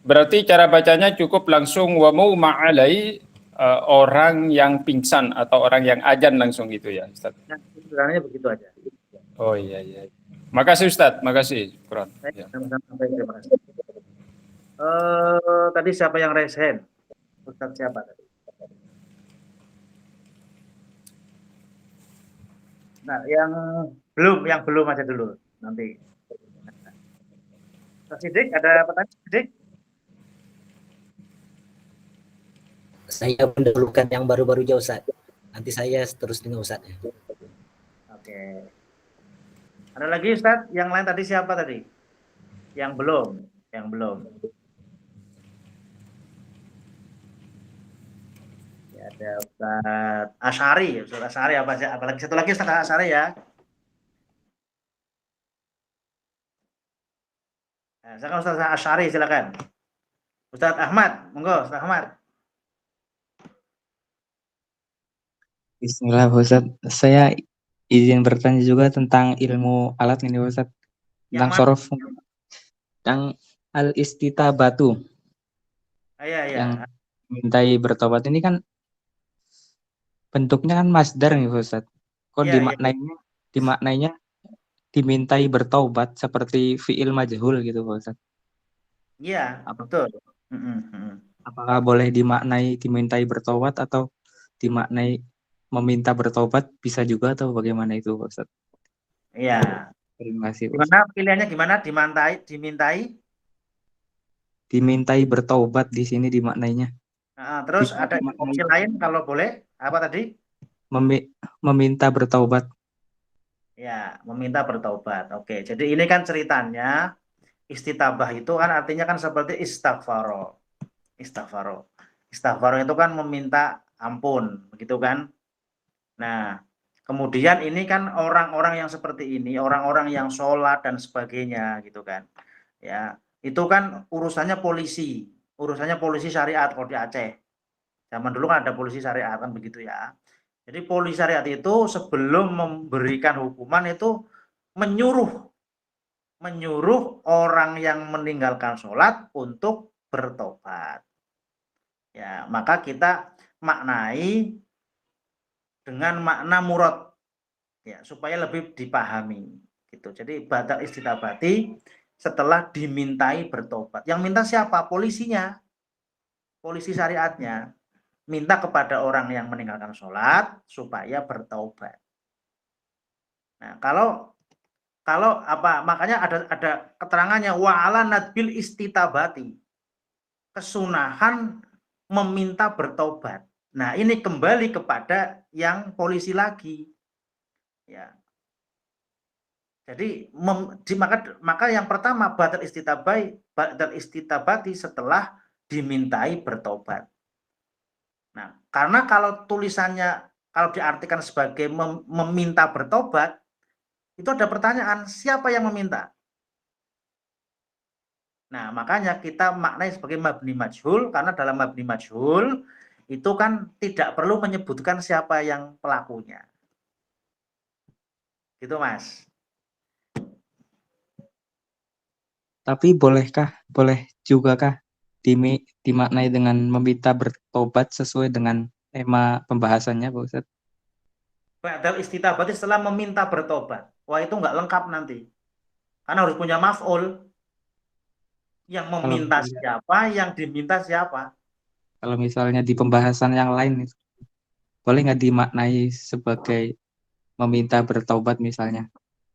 Berarti cara bacanya cukup langsung wa mughma alaihi orang yang pingsan atau orang yang ajan langsung gitu ya Ustaz. Nah, sebenarnya begitu aja. Oh iya. Makasih Ustaz, makasih. Kurang. Ya. Terima kasih. Tadi siapa yang raise hand? Ustaz siapa tadi? Nah, yang belum aja dulu nanti. Ustaz Sidik, ada pertanyaan Sidik? Saya mendahulukan yang baru-baru aja Ustaz. Nanti saya terus dengan Ustaz. Oke. Ada lagi Ustaz? Yang lain tadi siapa tadi? Yang belum. Ya, ada Ustaz Asy'ari. Ustaz Asy'ari apalagi satu lagi Ustaz Asy'ari ya. Nah, silakan Ustaz Asy'ari silakan. Ustaz Ahmad, monggo Ustaz Ahmad. Bismillah Ustaz, saya izin bertanya juga tentang ilmu alat ini Ustaz. tentang sorof, yang al-istitabatu, Iya, iya. yang mintai bertobat ini kan bentuknya kan masdar nih Ustaz. Kok Iya, iya. dimaknainya dimintai bertobat seperti fiil majhul gitu Ustaz. Iya, betul. Apakah boleh dimaknai dimintai bertobat atau dimaknai meminta bertobat bisa juga atau bagaimana itu Ustaz? Iya. Terima kasih. Gimana pilihannya gimana? Dimintai? Dimintai bertobat di sini dimaknainya. Terus ada opsi lain kalau boleh apa tadi? Meminta bertobat. Ya, meminta bertobat. Oke, jadi ini kan ceritanya istitabah itu kan artinya kan seperti istighfaro. Istighfaro itu kan meminta ampun, begitu kan? Nah, kemudian ini kan orang-orang yang seperti ini, orang-orang yang sholat dan sebagainya, gitu kan? Ya, itu kan urusannya polisi syariat kalau di Aceh. Zaman dulu kan ada polisi syariat kan begitu ya. Jadi polisi syariat itu sebelum memberikan hukuman itu menyuruh orang yang meninggalkan sholat untuk bertobat. Ya, maka kita maknai dengan makna murad ya supaya lebih dipahami gitu. Jadi batal istitabati setelah dimintai bertobat. Yang minta siapa? Polisinya. Polisi syariatnya minta kepada orang yang meninggalkan sholat supaya bertaubat. Nah, kalau apa? Makanya ada keterangannya wa'ala nadbil istitabati. Kesunahan meminta bertobat. Nah, ini kembali kepada yang polisi lagi. Ya. Jadi maka yang pertama batal istitabati setelah dimintai bertobat. Nah, karena kalau tulisannya kalau diartikan sebagai meminta bertobat, itu ada pertanyaan, siapa yang meminta? Nah, makanya kita maknai sebagai mabni majhul, karena dalam mabni majhul itu kan tidak perlu menyebutkan siapa yang pelakunya. Gitu, Mas. Tapi boleh juga kah dimaknai dengan meminta bertobat sesuai dengan tema pembahasannya Pak Ustaz? Ba'dal istitabati setelah meminta bertobat. Wah, itu nggak lengkap nanti. Karena harus punya maf'ul. Yang meminta siapa, yang diminta siapa. Kalau misalnya di pembahasan yang lain, boleh nggak dimaknai sebagai meminta bertobat misalnya?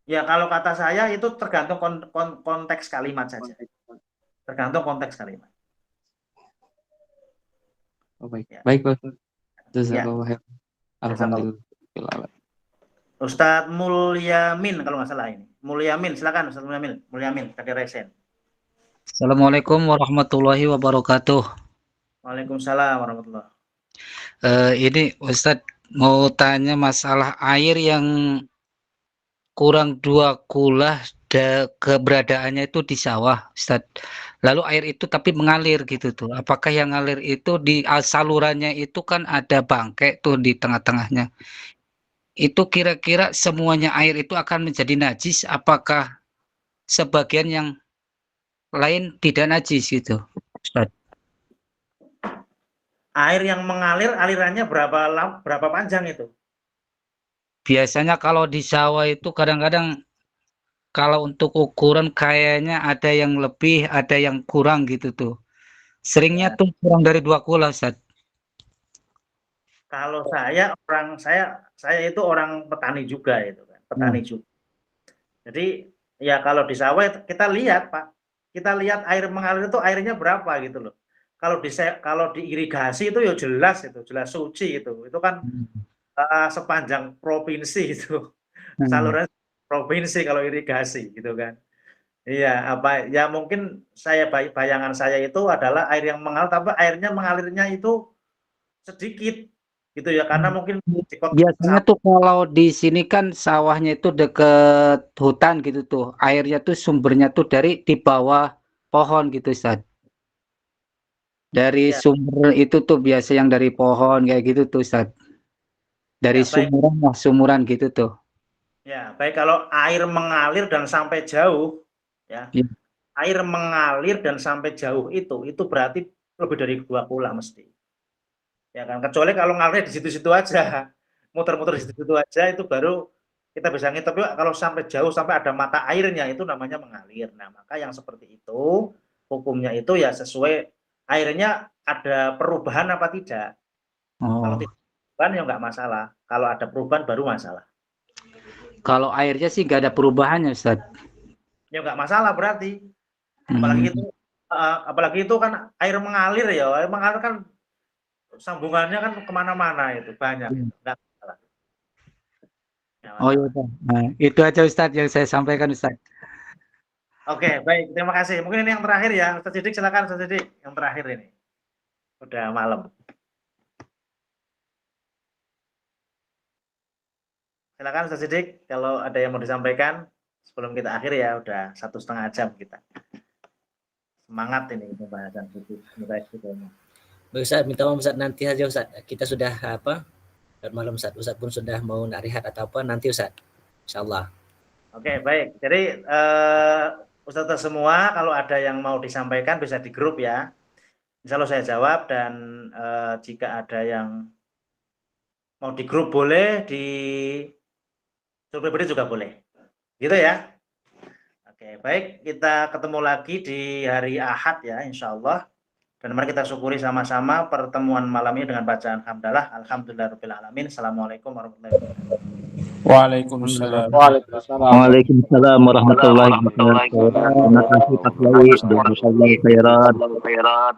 Ya, kalau kata saya itu tergantung konteks kalimat saja. Tergantung konteks kalimat. Oh, baik. Ya. Baik, Pak Ustaz. Jazakallah khair. Alhamdulillah. Ustadz Mulyamin kalau nggak salah ini. Mulyamin, silakan Ustadz Mulyamin dari Resen. Assalamualaikum warahmatullahi wabarakatuh. Waalaikumsalam warahmatullahi. Ini Ustadz mau tanya masalah air yang kurang 2 kula keberadaannya itu di sawah, Ustadz. Lalu air itu tapi mengalir gitu tuh. Apakah yang ngalir itu di salurannya itu kan ada bangkai tuh di tengah-tengahnya. Itu kira-kira semuanya air itu akan menjadi najis? Apakah sebagian yang lain tidak najis gitu, Ustadz? Air yang mengalir alirannya berapa panjang itu? Biasanya kalau di sawah itu kadang-kadang kalau untuk ukuran kayaknya ada yang lebih, ada yang kurang gitu tuh. Seringnya tuh kurang dari 2 kula, Ustaz. Kalau saya itu orang petani juga itu kan, petani juga. Jadi ya kalau di sawah kita lihat, Pak. Kita lihat air mengalir itu airnya berapa gitu loh. Kalau di irigasi itu ya jelas suci itu. Itu kan sepanjang provinsi itu. Saluran provinsi kalau irigasi gitu kan. Iya, ya mungkin bayangan saya itu adalah air yang mengalir, tapi airnya mengalirnya itu sedikit gitu ya, karena mungkin biasanya tuh kalau di sini kan sawahnya itu deket hutan gitu tuh, airnya tuh sumbernya tuh dari di bawah pohon gitu, Ustaz. Dari sumber itu tuh biasa yang dari pohon kayak gitu tuh, Ustaz. Dari sumuran gitu tuh. Ya, baik kalau air mengalir dan sampai jauh Ya. Iya. Air mengalir dan sampai jauh itu berarti lebih dari 2 kula mesti. Ya kan, kecuali kalau ngalir di situ-situ aja, muter-muter di situ-situ aja itu baru kita bisa ngitung. Tapi kalau sampai jauh sampai ada mata airnya itu namanya mengalir. Nah, maka yang seperti itu hukumnya itu ya sesuai airnya ada perubahan apa tidak. Kalau Oh, tidak perubahan ya nggak masalah. Kalau ada perubahan baru masalah. kalau airnya sih nggak ada perubahannya, Ustaz. Ya nggak masalah berarti. Apalagi itu kan air mengalir ya. Air mengalir kan sambungannya kan kemana-mana itu banyak. Nggak masalah. Oh iya, Pak. Nah, itu aja Ustaz yang saya sampaikan, Ustaz. Oke, baik. Terima kasih. Mungkin ini yang terakhir ya. Ustaz Sidik, silakan Ustaz Sidik. Yang terakhir ini. Udah malam. Silakan Ustaz Sidik. Kalau ada yang mau disampaikan sebelum kita akhir ya. Udah 1,5 jam kita. Semangat ini pembahasan Sidik. Ustaz, minta maaf Ustaz, nanti saja Ustaz. Kita sudah malam Ustaz. Ustaz pun sudah mau nak rehat atau apa nanti Ustaz. Insyaallah. Oke, baik. Jadi Ustaz semua kalau ada yang mau disampaikan bisa di grup ya. Insya Allah saya jawab dan jika ada yang mau di grup boleh, di pribadi juga boleh. Gitu ya. Oke, baik. Kita ketemu lagi di hari Ahad ya, insya Allah. Dan mari kita syukuri sama-sama pertemuan malam ini dengan bacaan hamdalah. Alhamdulillahirabbil alamin. Assalamualaikum warahmatullahi wabarakatuh. Waalaikumsalam. Waalaikumsalam warahmatullahi wabarakatuh. Terima kasih Pak Kiai. Jazakallahu khairan.